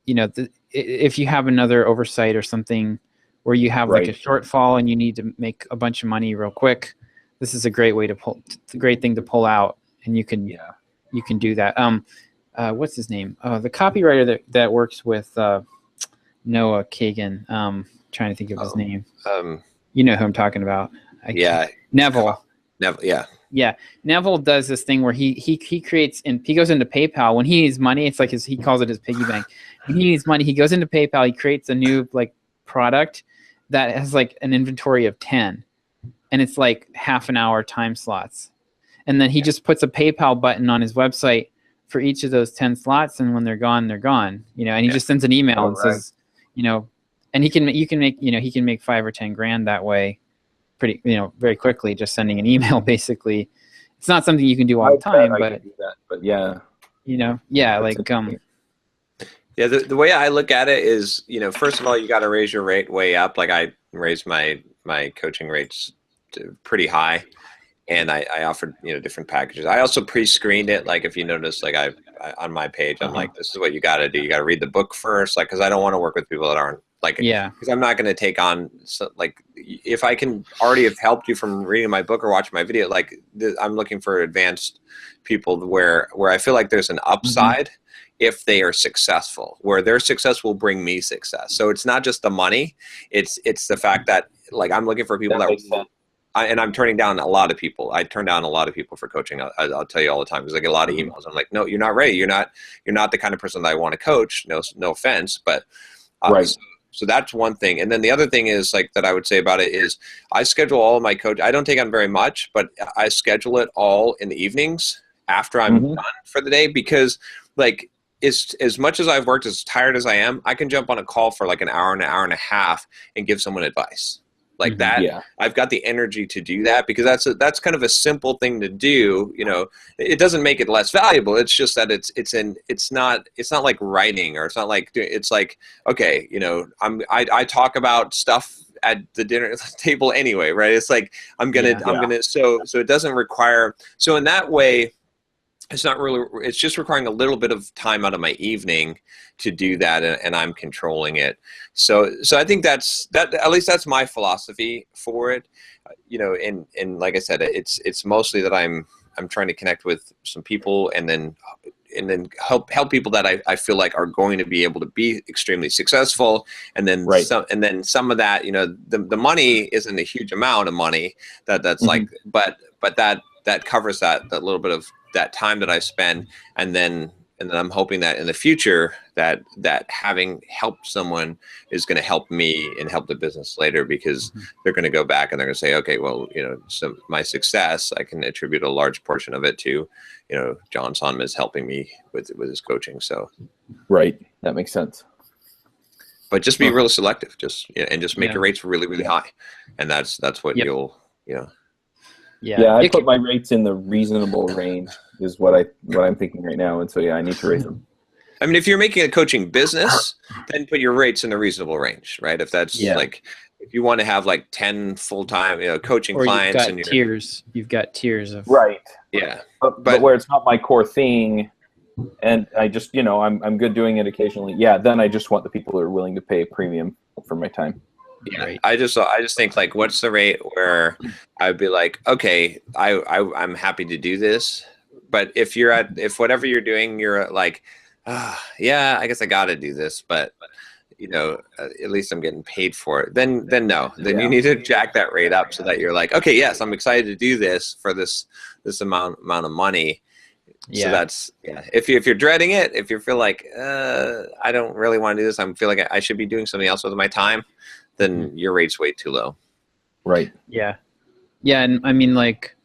Speaker 4: if you have another oversight or something where you have like a shortfall and you need to make a bunch of money real quick, this is a great thing to pull out, and you can do that. What's his name? The copywriter that works with Noah Kagan. Trying to think of his name. You know who I'm talking about. Neville.
Speaker 2: Neville,
Speaker 4: yeah. Neville does this thing where he creates, and he goes into PayPal when he needs money. It's like he calls it his piggy bank. When he needs money, he goes into PayPal. He creates a new like product that has like an inventory of 10, and it's like half an hour time slots. And then he just puts a PayPal button on his website for each of those 10 slots, and when they're gone, they're gone. And he just sends an email and says, and he can make 5 or 10 grand that way, pretty very quickly, just sending an email. Basically, it's not something you can do all the time, but
Speaker 2: the way I look at it is, first of all, you got to raise your rate way up. Like, I raised my coaching rates to pretty high, and I offered different packages. I also pre-screened it. Like, if you notice, like I on my page, I'm like, this is what you got to do. You got to read the book first, like, because I don't want to work with people that aren't like, because I'm not going to take on if I can already have helped you from reading my book or watching my video. Like, I'm looking for advanced people where I feel like there's an upside if they are successful, where their success will bring me success. So it's not just the money; it's the fact that, like, I'm looking for people and I'm turning down a lot of people. I turn down a lot of people for coaching. I'll tell you all the time, because I get a lot of emails. I'm like, no, you're not ready. You're not the kind of person that I want to coach. No offense, but So that's one thing. And then the other thing is, like, that I would say about it is, I schedule all of my coach. I don't take on very much, but I schedule it all in the evenings after I'm done for the day, because, like, as much as I've worked, as tired as I am, I can jump on a call for like an hour and a half and give someone advice. Like that, I've got the energy to do that, because that's kind of a simple thing to do. It doesn't make it less valuable. It's just that it's not like writing, or it's like, okay, I talk about stuff at the dinner table anyway, right? It's like, so it doesn't require, so in that way, it's just requiring a little bit of time out of my evening to do that, and I'm controlling it. So I think at least that's my philosophy for it. And like I said, it's mostly that I'm I'm trying to connect with some people and then help people that I feel like are going to be able to be extremely successful. And then some of that, the money isn't a huge amount of money that's like, but that covers that little bit of that time that I spend. And then I'm hoping that in the future that having helped someone is going to help me and help the business later, because they're going to go back and they're going to say, okay, well, so my success, I can attribute a large portion of it to, John Sonma is helping me with his coaching. So,
Speaker 3: right. That makes sense.
Speaker 2: But just be really selective, and just make your rates really, really high. And that's what you'll,
Speaker 3: Yeah, I put my rates in the reasonable range is what I'm thinking right now, and so I need to raise them.
Speaker 2: I mean, if you're making a coaching business, then put your rates in the reasonable range, right? If that's like, if you want to have like 10 full-time, coaching clients,
Speaker 4: and you've got tiers of
Speaker 2: yeah.
Speaker 3: But where it's not my core thing, and I just I'm good doing it occasionally. Yeah, then I just want the people who are willing to pay a premium for my time.
Speaker 2: Yeah, right. I just think like, what's the rate where I'd be like, okay, I'm happy to do this, but if whatever you're doing, you're like, yeah, I guess I got to do this, but at least I'm getting paid for it. Then you need to jack that rate up so that you're like, okay, yes, I'm excited to do this for this amount of money. Yeah. So that's If you're dreading it, if you feel like I don't really want to do this, I feel like I should be doing something else with my time, then your rate's way too low.
Speaker 3: Right.
Speaker 4: Yeah. Yeah, and I mean, like,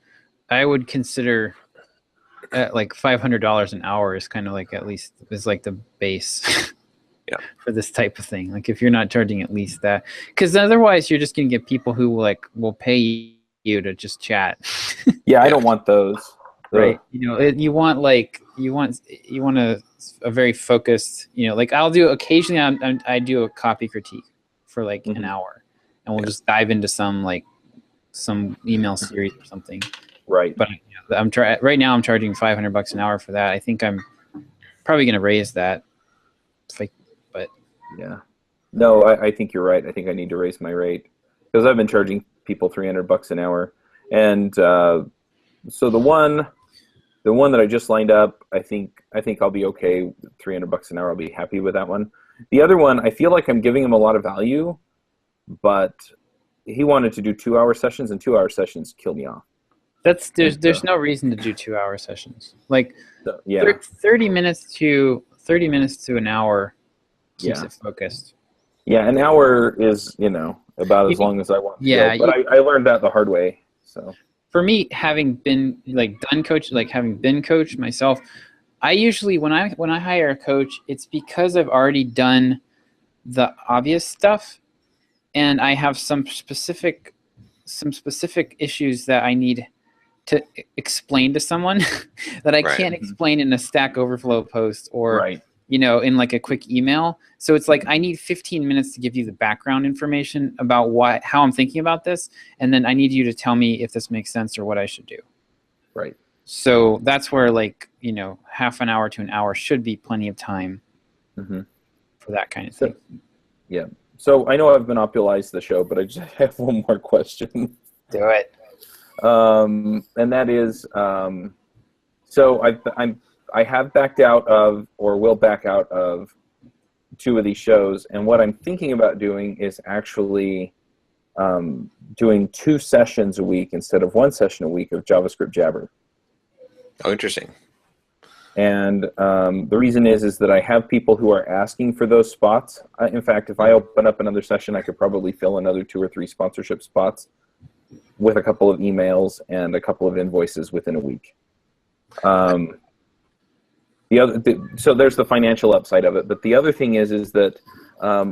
Speaker 4: I would consider like $500 an hour is kind of like, at least is like the base for this type of thing. Like, if you're not charging at least that, because otherwise you're just gonna get people who will pay you to just chat.
Speaker 3: Yeah, I don't want those.
Speaker 4: Right. You want a very focused, like I'll do occasionally, I do a copy critique for like an hour, and we'll just dive into some email series or something.
Speaker 3: Right.
Speaker 4: But right now I'm charging $500 an hour for that. I think I'm probably going to raise that.
Speaker 3: Yeah. No, I think you're right. I think I need to raise my rate, because I've been charging people $300 an hour. And so the one that I just lined up, I think I'll be okay. $300 an hour, I'll be happy with that one. The other one, I feel like I'm giving him a lot of value, but he wanted to do 2-hour sessions, and 2-hour sessions kill me off.
Speaker 4: There's no reason to do 2-hour sessions. Like 30 minutes to an hour keeps it focused.
Speaker 3: Yeah, an hour is about as long as I want.
Speaker 4: Yeah,
Speaker 3: but I learned that the hard way. So
Speaker 4: for me, having been having been coached myself, I usually when I hire a coach, it's because I've already done the obvious stuff, and I have some specific issues that I need to explain to someone that I can't explain in a Stack Overflow post or in like a quick email. So it's like I need 15 minutes to give you the background information about how I'm thinking about this, and then I need you to tell me if this makes sense or what I should do.
Speaker 3: Right.
Speaker 4: So that's where half an hour to an hour should be plenty of time for that kind of thing.
Speaker 3: Yeah. So I know I've monopolized the show, but I just have one more question.
Speaker 4: Do it.
Speaker 3: And that is, so I have backed out of, or will back out of, 2 of these shows, and what I'm thinking about doing is actually doing 2 sessions a week instead of 1 session a week of JavaScript Jabber.
Speaker 2: Oh, interesting.
Speaker 3: And the reason is that I have people who are asking for those spots. In fact, if I open up another session, I could probably fill another 2 or 3 sponsorship spots with a couple of emails and a couple of invoices within a week. So there's the financial upside of it. But the other thing is that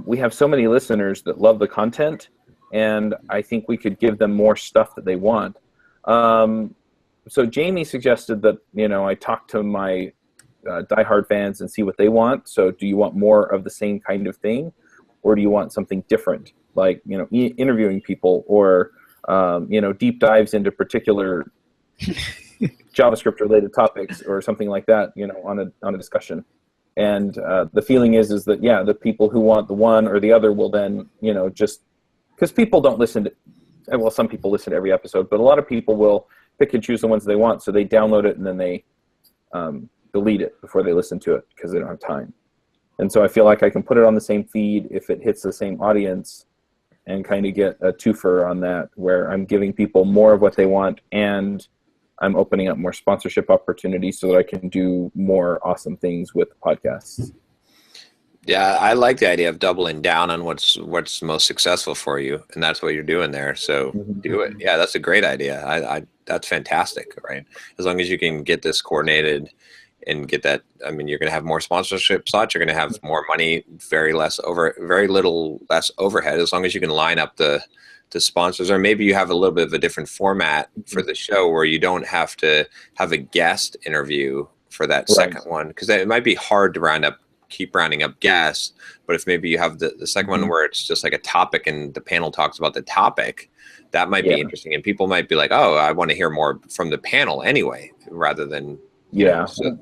Speaker 3: we have so many listeners that love the content, and I think we could give them more stuff that they want. So Jamie suggested that, I talk to my diehard fans and see what they want. So do you want more of the same kind of thing, or do you want something different, like, interviewing people, or, deep dives into particular JavaScript related topics or something like that, on a discussion. And the feeling is that, the people who want the one or the other will then, just because people don't listen to, well, some people listen to every episode, but a lot of people will pick and choose the ones they want. So they download it and then they delete it before they listen to it because they don't have time. And so I feel like I can put it on the same feed if it hits the same audience and kind of get a twofer on that, where I'm giving people more of what they want and I'm opening up more sponsorship opportunities so that I can do more awesome things with podcasts.
Speaker 2: Yeah, I like the idea of doubling down on what's most successful for you, and that's what you're doing there. So do it. Yeah, that's a great idea. I that's fantastic, right? As long as you can get this coordinated and get that, I mean, you're going to have more sponsorship slots. You're going to have more money, very little less overhead. As long as you can line up the sponsors, or maybe you have a little bit of a different format for the show where you don't have to have a guest interview for that second one, because it might be hard to keep rounding up guests. But if maybe you have the second one where it's just like a topic and the panel talks about the topic, that might be interesting, and people might be like, oh, I want to hear more from the panel anyway, rather than so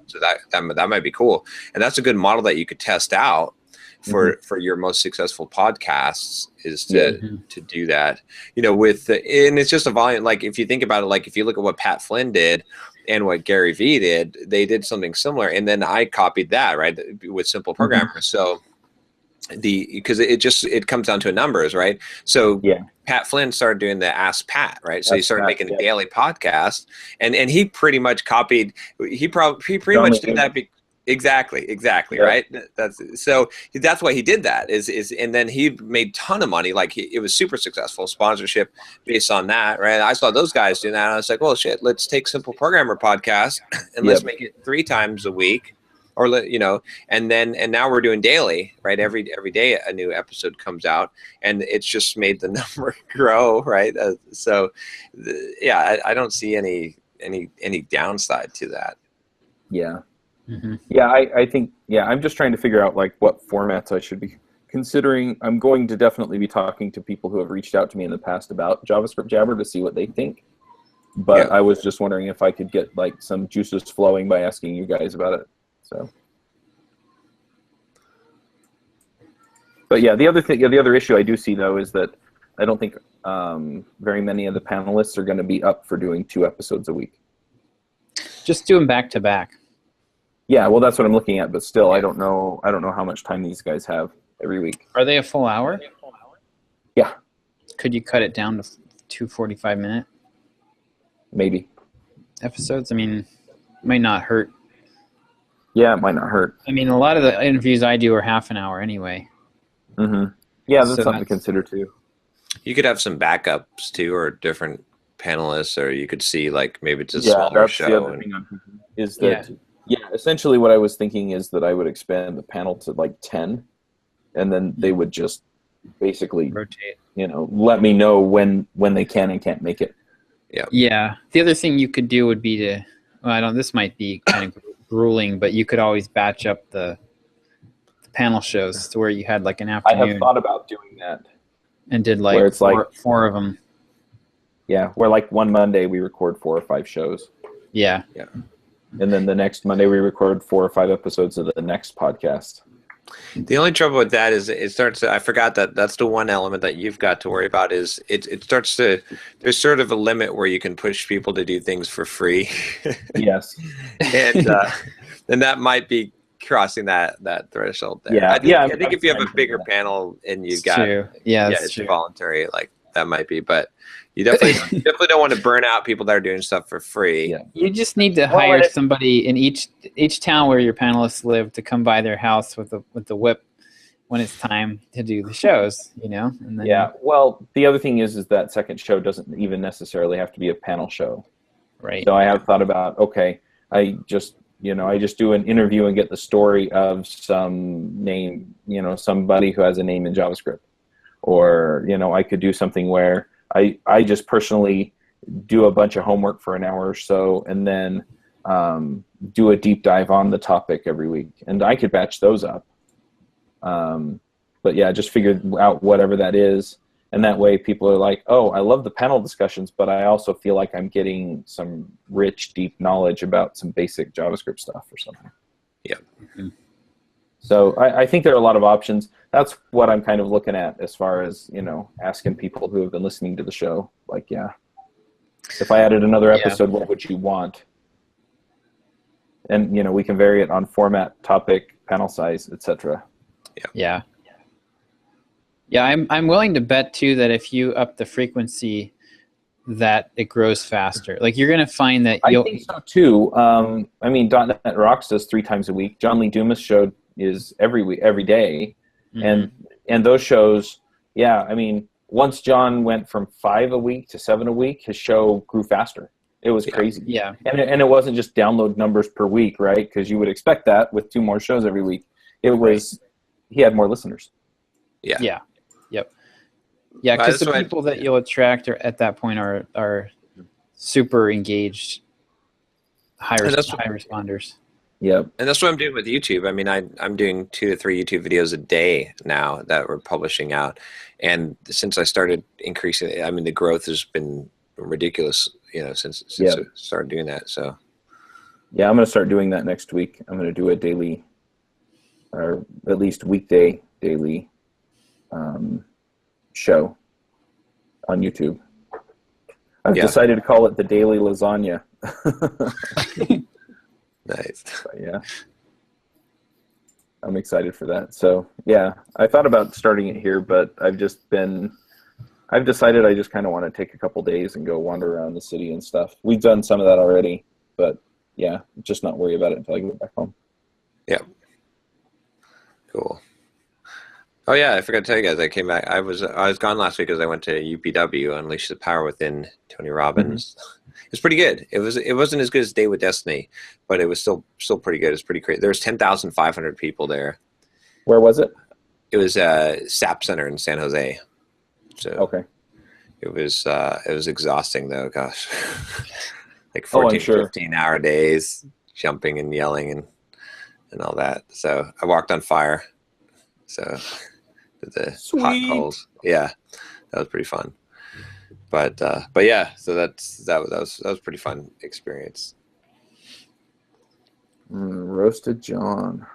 Speaker 2: that might be cool. And that's a good model that you could test out for your most successful podcasts, is to do that, and it's just a volume. Like if you think about it, like if you look at what Pat Flynn did and what Gary Vee did, they did something similar, and then I copied that, right, with Simple Programmers. So because it comes down to numbers, right? So Pat Flynn started doing the Ask Pat, right? So he started making a daily podcast, and he pretty much copied. He pretty much did that. Exactly, right? That's why he did that. And then he made a ton of money. Like it was super successful sponsorship based on that, right? I saw those guys do that, and I was like, well, shit, let's take Simple Programmer podcast and let's make it 3 times a week. Or and now we're doing daily, right? Every day a new episode comes out, and it's just made the number grow, right? I don't see any downside to that.
Speaker 3: Yeah, yeah. I think I'm just trying to figure out like what formats I should be considering. I'm going to definitely be talking to people who have reached out to me in the past about JavaScript Jabber to see what they think. But I was just wondering if I could get like some juices flowing by asking you guys about it. So, but yeah, the other issue I do see though is that I don't think very many of the panelists are going to be up for doing 2 episodes a week.
Speaker 4: Just do them back to back.
Speaker 3: Yeah, well, that's what I'm looking at, but still, I don't know how much time these guys have every week.
Speaker 4: Are they a full hour?
Speaker 3: Yeah.
Speaker 4: Could you cut it down to 2 45-minute
Speaker 3: maybe
Speaker 4: episodes? I mean, it might not hurt.
Speaker 3: Yeah, it might not hurt.
Speaker 4: I mean, a lot of the interviews I do are half an hour anyway.
Speaker 3: Yeah, that's something to consider too.
Speaker 2: You could have some backups too, or different panelists, or you could see like maybe it's a smaller show. The other thing I'm thinking is that essentially what I was thinking is that I would expand the panel to like 10, and then they would just basically
Speaker 4: rotate.
Speaker 3: Let me know when they can and can't make it.
Speaker 2: Yeah.
Speaker 4: Yeah. The other thing you could do would be this might be kind of grueling, but you could always batch up the panel shows to where you had like an afternoon.
Speaker 3: I have thought about doing that.
Speaker 4: And did like
Speaker 3: where it's
Speaker 4: four of them.
Speaker 3: Yeah, where like one Monday we record 4 or 5 shows.
Speaker 4: Yeah.
Speaker 3: And then the next Monday we record 4 or 5 episodes of the next podcast.
Speaker 2: The only trouble with that is it starts to, I forgot that's the one element that you've got to worry about, is it starts to, there's sort of a limit where you can push people to do things for free.
Speaker 3: Yes.
Speaker 2: And that might be crossing that threshold there.
Speaker 3: Yeah.
Speaker 2: I think if you have a bigger panel and you've got, it's voluntary, like that might be, but you definitely don't want to burn out people that are doing stuff for free.
Speaker 3: Yeah.
Speaker 4: You just need to hire somebody in each town where your panelists live to come by their house with the whip when it's time to do the shows, And then,
Speaker 3: well, the other thing is that second show doesn't even necessarily have to be a panel show.
Speaker 4: Right.
Speaker 3: So I have thought about, okay, I just do an interview and get the story of some name, somebody who has a name in JavaScript. Or, I could do something where I just personally do a bunch of homework for an hour or so and then do a deep dive on the topic every week. And I could batch those up. But yeah, just figure out whatever that is. And that way people are like, oh, I love the panel discussions, but I also feel like I'm getting some rich, deep knowledge about some basic JavaScript stuff or something.
Speaker 2: Yeah.
Speaker 4: Mm-hmm.
Speaker 3: So I think there are a lot of options. That's what I'm kind of looking at as far as, asking people who have been listening to the show. Like, yeah. If I added another episode, what would you want? And, we can vary it on format, topic, panel size, etc.
Speaker 4: Yeah. I'm willing to bet too that if you up the frequency, that it grows faster. Like you're going to find that
Speaker 3: I think so too. .NET Rocks does 3 times a week. John Lee Dumas show is every day. And those shows, once John went from 5 a week to 7 a week, his show grew faster. It was crazy.
Speaker 4: Yeah.
Speaker 3: And it wasn't just download numbers per week, right? Because you would expect that with 2 more shows every week. It was, he had more listeners.
Speaker 4: Yeah. Yep. Yeah, because the people that you'll attract at that point are super engaged, high responders.
Speaker 3: Yep.
Speaker 2: And that's what I'm doing with YouTube. I mean, I'm doing 2 to 3 YouTube videos a day now that we're publishing out. And since I started increasing, the growth has been ridiculous, since I started doing that. So,
Speaker 3: yeah, I'm going to start doing that next week. I'm going to do a daily, or at least weekday daily show on YouTube. I've decided to call it the Daily Lasagna.
Speaker 2: Nice.
Speaker 3: But yeah, I'm excited for that. So yeah, I thought about starting it here, but I've decided I just kind of want to take a couple days and go wander around the city and stuff. We've done some of that already, but yeah, just not worry about it until I get back home.
Speaker 2: Yeah. Cool. Oh yeah, I forgot to tell you guys. I came back. I was gone last week because I went to UPW, Unleash the Power Within, Tony Robbins. It's pretty good. It wasn't as good as Day with Destiny, but it was still pretty good. It's pretty great. There was 10,500 people there.
Speaker 3: Where was it?
Speaker 2: It was SAP Center in San Jose. So
Speaker 3: okay.
Speaker 2: It was exhausting though. Gosh, like 14, 15-hour days, jumping and yelling and all that. So I walked on fire. So the hot coals. Yeah, that was pretty fun. But yeah, so that was pretty fun experience.
Speaker 3: Roasted John.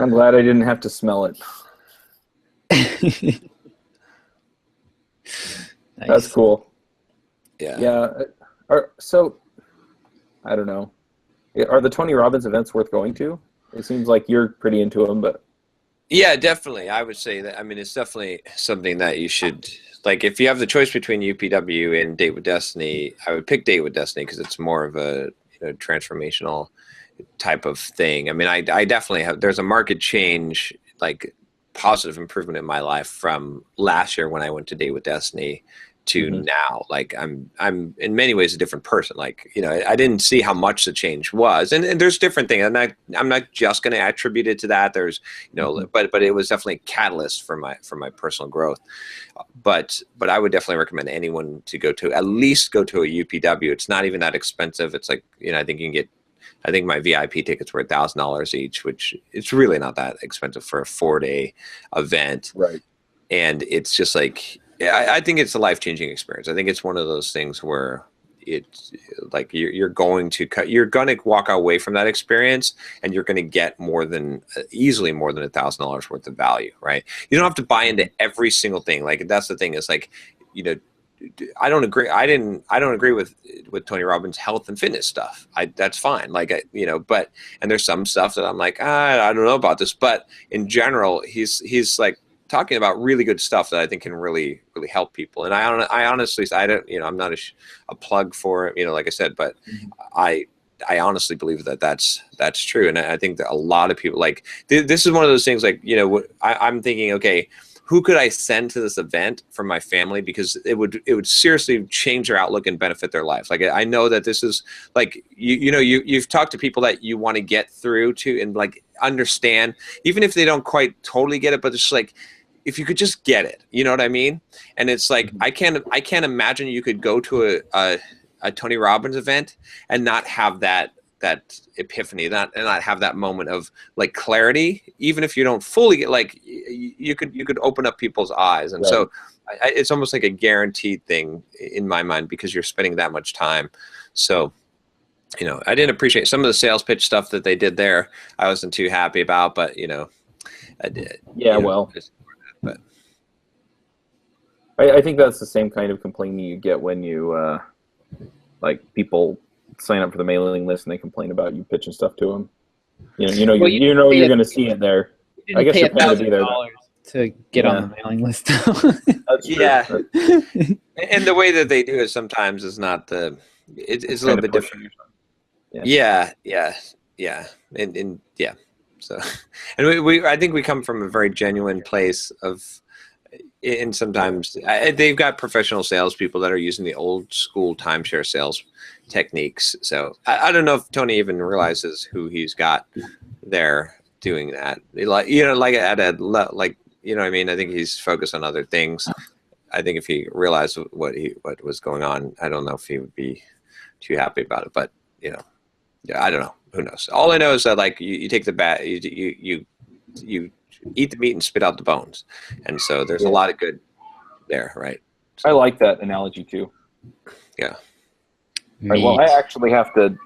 Speaker 3: I'm glad I didn't have to smell it.
Speaker 4: Nice.
Speaker 3: That's cool.
Speaker 2: Yeah.
Speaker 3: Yeah. So I don't know. Are the Tony Robbins events worth going to? It seems like you're pretty into them, but
Speaker 2: yeah, definitely. I would say that. I mean, it's definitely something that you should like. If you have the choice between UPW and Date with Destiny, I would pick Date with Destiny because it's more of a transformational type of thing. I mean, I definitely have. There's a market change, like positive improvement in my life from last year when I went to Date with Destiny to now. Like I'm in many ways a different person. Like, I didn't see how much the change was, and there's different things. I'm not just going to attribute it to that. There's, but it was definitely a catalyst for my personal growth. But I would definitely recommend anyone to at least go to a UPW. It's not even that expensive. It's like, I think you can get, I think my VIP tickets were $1,000 each, which it's really not that expensive for a 4-day event.
Speaker 3: Right.
Speaker 2: And it's just like, I think it's a life-changing experience. I think it's one of those things where it's like you're going to walk away from that experience and you're going to get easily more than $1,000 worth of value, right? You don't have to buy into every single thing. Like that's the thing is like, I don't agree. I don't agree with Tony Robbins' health and fitness stuff. That's fine. Like, but, and there's some stuff that I'm like, I don't know about this, but in general, he's like, talking about really good stuff that I think can really, really help people. And I honestly, I don't, I'm not a plug for it, like I said, but I honestly believe that that's true. And I think that a lot of people like, this is one of those things like, I'm thinking, okay, who could I send to this event from my family? Because it would seriously change their outlook and benefit their lives. Like I know that this is like, you've talked to people that you want to get through to and like understand, even if they don't quite totally get it, but it's like, if you could just get it, you know what I mean? And it's like, I can't imagine you could go to a Tony Robbins event and not have that epiphany, and not have that moment of like clarity, even if you don't fully get, like you could open up people's eyes. And so it's almost like a guaranteed thing in my mind because you're spending that much time. So, I didn't appreciate some of the sales pitch stuff that they did there. I wasn't too happy about, but I did.
Speaker 3: Yeah, well.
Speaker 2: But
Speaker 3: I think that's the same kind of complaining you get when you like people sign up for the mailing list and they complain about you pitching stuff to them. You're going to see it there.
Speaker 4: You
Speaker 3: I guess you're
Speaker 4: didn't
Speaker 3: paying
Speaker 4: pay
Speaker 3: to be there.
Speaker 4: $1,000 to get on the mailing list.
Speaker 3: That's true.
Speaker 2: Yeah. And the way that they do it sometimes is not it's a little bit different. Yeah. And yeah. So, and we I think we come from a very genuine place of, and sometimes they've got professional salespeople that are using the old school timeshare sales techniques. So I don't know if Tony even realizes who he's got there doing that. Like at a like, what I mean? I think he's focused on other things. I think if he realized what was going on, I don't know if he would be too happy about it. But yeah, I don't know. Who knows? All I know is that like you take the bat, you eat the meat and spit out the bones, and so there's a lot of good there, right? So,
Speaker 3: I like that analogy too.
Speaker 2: Yeah.
Speaker 3: Right, well, I actually have to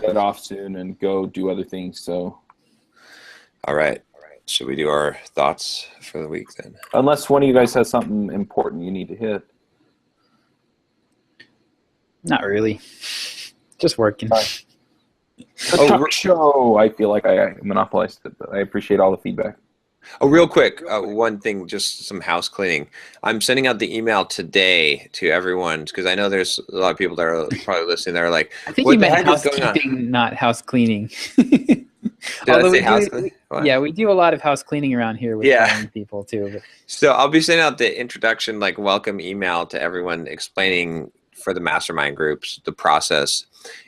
Speaker 3: get off soon and go do other things. So.
Speaker 2: All right. Should we do our thoughts for the week then?
Speaker 3: Unless one of you guys has something important you need to hit.
Speaker 4: Not really. Just working.
Speaker 3: Talk show. I feel like I monopolized it, but I appreciate all the feedback.
Speaker 2: Oh, real quick, one thing, just some house cleaning. I'm sending out the email today to everyone because I know there's a lot of people that are probably listening that are like,
Speaker 4: I think
Speaker 2: what
Speaker 4: you
Speaker 2: the
Speaker 4: meant
Speaker 2: heck is going on?
Speaker 4: housekeeping, not house cleaning.
Speaker 2: Did I say house cleaning?
Speaker 4: Yeah, we do a lot of house cleaning around here with hiring people too. But.
Speaker 2: So I'll be sending out the introduction, like welcome email to everyone explaining for the mastermind groups, the process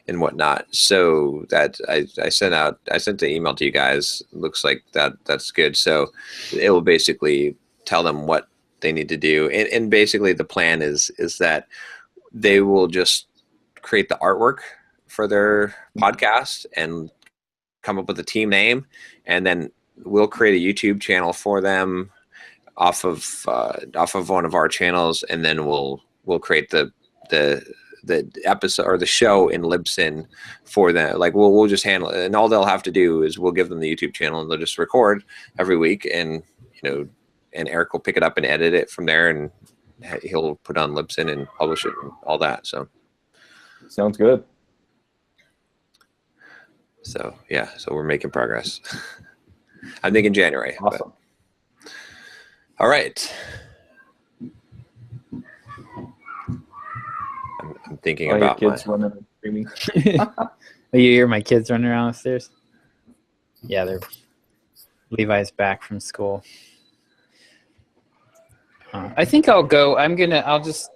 Speaker 2: and whatnot. So that I sent the email to you guys. Looks like that's good. So it will basically tell them what they need to do. And basically the plan is that they will just create the artwork for their podcast and come up with a team name, and then we'll create a YouTube channel for them off of one of our channels, and then we'll create the episode or the show in Libsyn for them. Like we'll just handle it, and all they'll have to do is we'll give them the YouTube channel, and they'll just record every week, and and Eric will pick it up and edit it from there, and he'll put on Libsyn and publish it and all that. So
Speaker 3: sounds good.
Speaker 2: So yeah, so we're making progress. I'm thinking January.
Speaker 3: Awesome.
Speaker 2: All right. I'm thinking about
Speaker 3: your kids running and screaming.
Speaker 4: You hear my kids running around upstairs? Yeah, Levi's back from school. I think I'll go. I'll just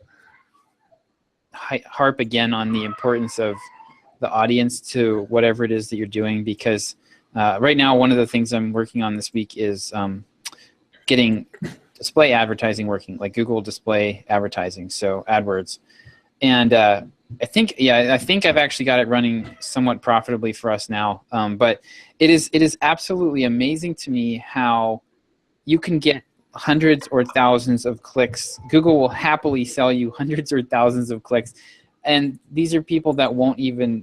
Speaker 4: harp again on the importance of the audience to whatever it is that you're doing, because right now one of the things I'm working on this week is getting display advertising working, like Google display advertising, so AdWords. And I think I've actually got it running somewhat profitably for us now. But it is absolutely amazing to me how you can get hundreds or thousands of clicks. Google will happily sell you hundreds or thousands of clicks. And these are people that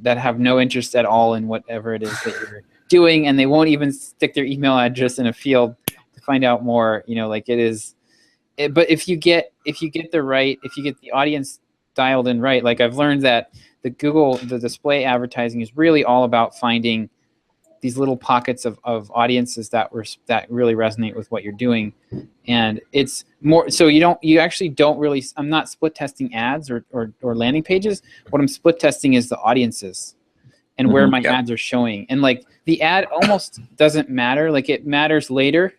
Speaker 4: that have no interest at all in whatever it is that you're doing, and they won't even stick their email address in a field to find out more. Like it is. But if you get the audience dialed in right, like I've learned that the display advertising is really all about finding these little pockets of audiences that really resonate with what you're doing. And it's more so you actually don't really, I'm not split testing ads or landing pages. What I'm split testing is the audiences and where my ads are showing. And like the ad almost doesn't matter, like it matters later,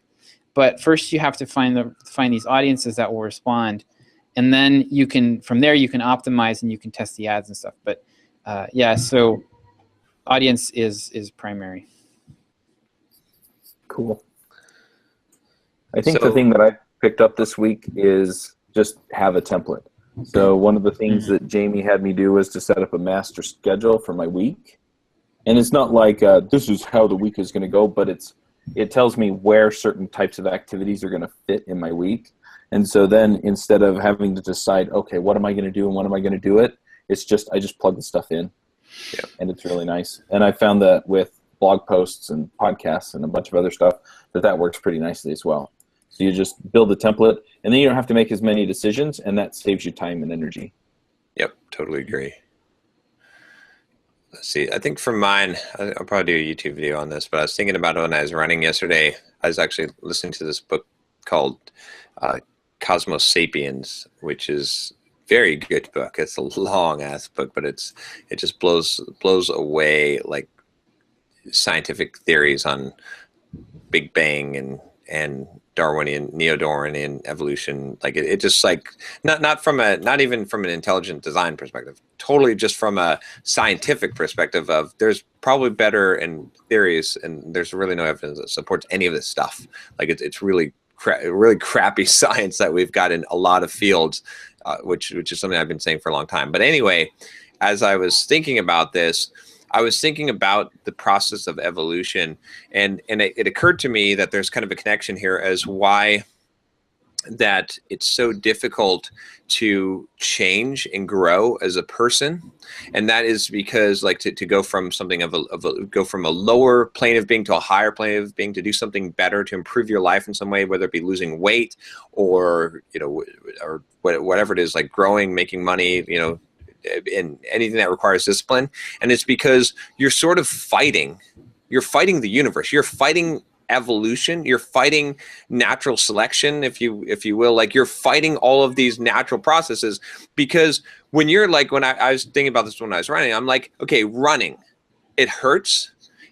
Speaker 4: but first you have to find these audiences that will respond. And then from there you can optimize and you can test the ads and stuff. But so audience is primary.
Speaker 3: Cool. I think the thing that I picked up this week is just have a template. So one of the things that Jamie had me do was to set up a master schedule for my week. And it's not like this is how the week is going to go, but it tells me where certain types of activities are going to fit in my week. And so then instead of having to decide, okay, what am I going to do and when am I going to do it? It's just, I just plug the stuff in. Yeah. And it's really nice. And I found that with blog posts and podcasts and a bunch of other stuff, that works pretty nicely as well. So you just build the template, and then you don't have to make as many decisions, and that saves you time and energy.
Speaker 2: Yep, totally agree. Let's see. I think for mine, I'll probably do a YouTube video on this, but I was thinking about it when I was running yesterday. I was actually listening to this book called Cosmos Sapiens, which is a very good book. It's a long ass book, but it just blows away like scientific theories on Big Bang and Darwinian, Neo-Darwinian evolution. Like it just like not even from an intelligent design perspective, totally just from a scientific perspective of there's probably better in theories, and there's really no evidence that supports any of this stuff. Like it's really crappy science that we've got in a lot of fields, which is something I've been saying for a long time. But anyway, as I was thinking about this, I was thinking about the process of evolution, and it occurred to me that there's kind of a connection here as why that it's so difficult to change and grow as a person. And that is because like to go from something go from a lower plane of being to a higher plane of being, to do something better, to improve your life in some way, whether it be losing weight or, or whatever it is, like growing, making money, in anything that requires discipline. And it's because you're sort of fighting the universe. You're fighting evolution. You're fighting natural selection, if you will. Like you're fighting all of these natural processes, because when you're like, when I was thinking about this when I was running, I'm like, okay, running, it hurts.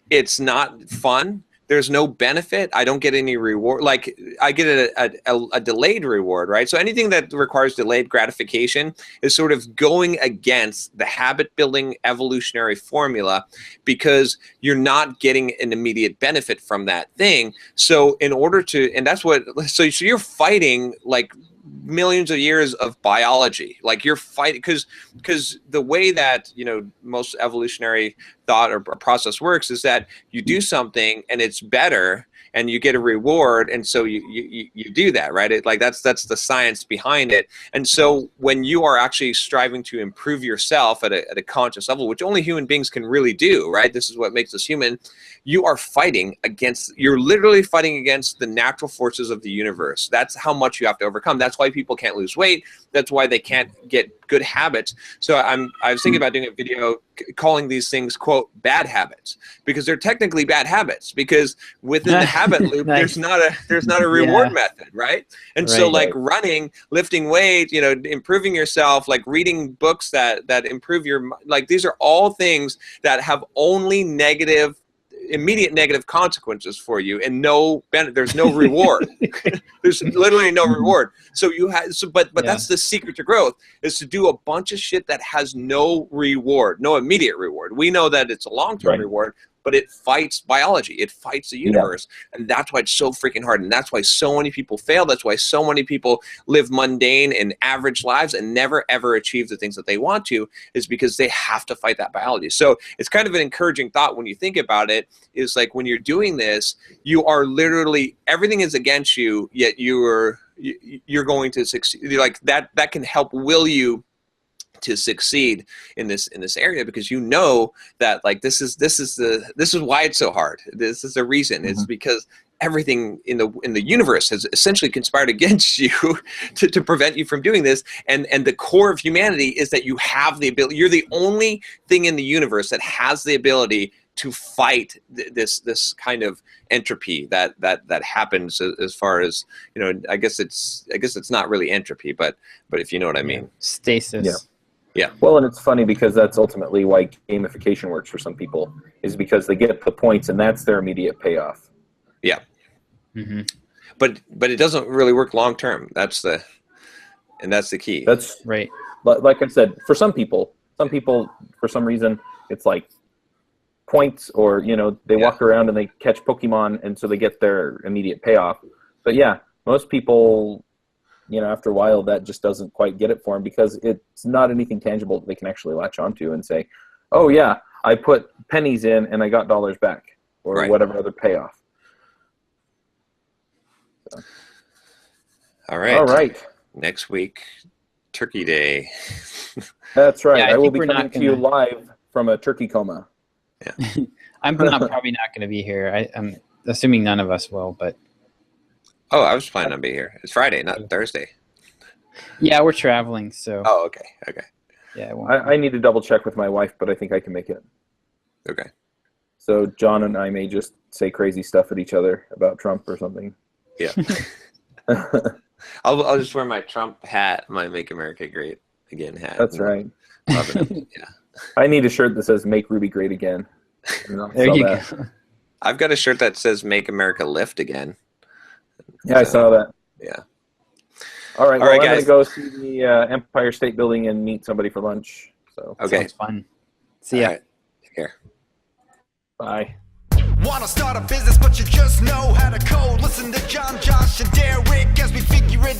Speaker 2: It's not fun. There's no benefit. I don't get any reward. Like I get a delayed reward, right? So anything that requires delayed gratification is sort of going against the habit building evolutionary formula, because you're not getting an immediate benefit from that thing. So in order to, and that's what, so you're fighting like millions of years of biology. Like you're fighting, because the way that most evolutionary thought or process works is that you do something and it's better and you get a reward, and so you do that, right? That's the science behind it. And so when you are actually striving to improve yourself at a conscious level, which only human beings can really do, right? This is what makes us human. You're literally fighting against the natural forces of the universe. That's how much you have to overcome. That's why people can't lose weight. That's why they can't get good habits. So I was thinking about doing a video calling these things, quote, bad habits, because they're technically bad habits, because within the habit loop,
Speaker 4: Nice.
Speaker 2: there's not a reward method, right? And so like running, lifting weight, improving yourself, like reading books that improve your, like these are all things that have only immediate negative consequences for you, and there's no reward. There's literally no reward. So but that's the secret to growth, is to do a bunch of shit that has no reward, no immediate reward. We know that it's a long-term reward, but it fights biology. It fights the universe. Yeah. And that's why it's so freaking hard. And that's why so many people fail. That's why so many people live mundane and average lives and never, ever achieve the things that they want to, is because they have to fight that biology. So it's kind of an encouraging thought when you think about it, is like when you're doing this, you are literally, everything is against you, yet you're going to succeed. Like that can help will you to succeed in this area, because that like this is why it's so hard. This is the reason. It's because everything in the universe has essentially conspired against you to prevent you from doing this. And the core of humanity is that you have the ability. You're the only thing in the universe that has the ability to fight this kind of entropy that happens, as far as I guess it's not really entropy, but if you know what I mean.
Speaker 4: Stasis.
Speaker 2: Yeah.
Speaker 3: Well, and it's funny because that's ultimately why gamification works for some people, is because they get the points and that's their immediate payoff.
Speaker 2: Yeah. Mm-hmm. But it doesn't really work long term. That's the key.
Speaker 3: That's
Speaker 4: right.
Speaker 3: Like I said, for some people for some reason it's like points, or they walk around and they catch Pokemon, and so they get their immediate payoff. But yeah, most people, after a while, that just doesn't quite get it for them, because it's not anything tangible that they can actually latch onto and say, oh yeah, I put pennies in and I got dollars back, or whatever other payoff. So.
Speaker 2: All right. Next week, Turkey Day.
Speaker 3: That's right.
Speaker 4: Yeah,
Speaker 3: I will be coming to you live from a turkey coma.
Speaker 2: Yeah.
Speaker 4: I'm probably not going to be here. I'm assuming none of us will, but
Speaker 2: Oh, I was planning on being here. It's Friday, not Thursday.
Speaker 4: Yeah, we're traveling, so.
Speaker 2: Oh, okay.
Speaker 4: Yeah,
Speaker 3: I need to double check with my wife, but I think I can make it.
Speaker 2: Okay.
Speaker 3: So John and I may just say crazy stuff at each other about Trump or something.
Speaker 2: Yeah. I'll just wear my Trump hat, my Make America Great Again hat.
Speaker 3: That's right.
Speaker 2: Yeah.
Speaker 3: I need a shirt that says "Make Ruby Great Again."
Speaker 4: there you go.
Speaker 2: I've got a shirt that says "Make America Lift Again."
Speaker 3: Yeah, I saw that.
Speaker 2: Yeah.
Speaker 3: All right.
Speaker 2: All
Speaker 3: Well,
Speaker 2: right,
Speaker 3: I'm going
Speaker 2: guys.
Speaker 3: to go see the Empire State Building and meet somebody for lunch. So
Speaker 2: Okay.
Speaker 4: Sounds fun. See ya.
Speaker 2: All right. Take care.
Speaker 3: bye.
Speaker 5: Wanna start a business, but you just know how to code. Listen to John, Josh, and Derek as we figure it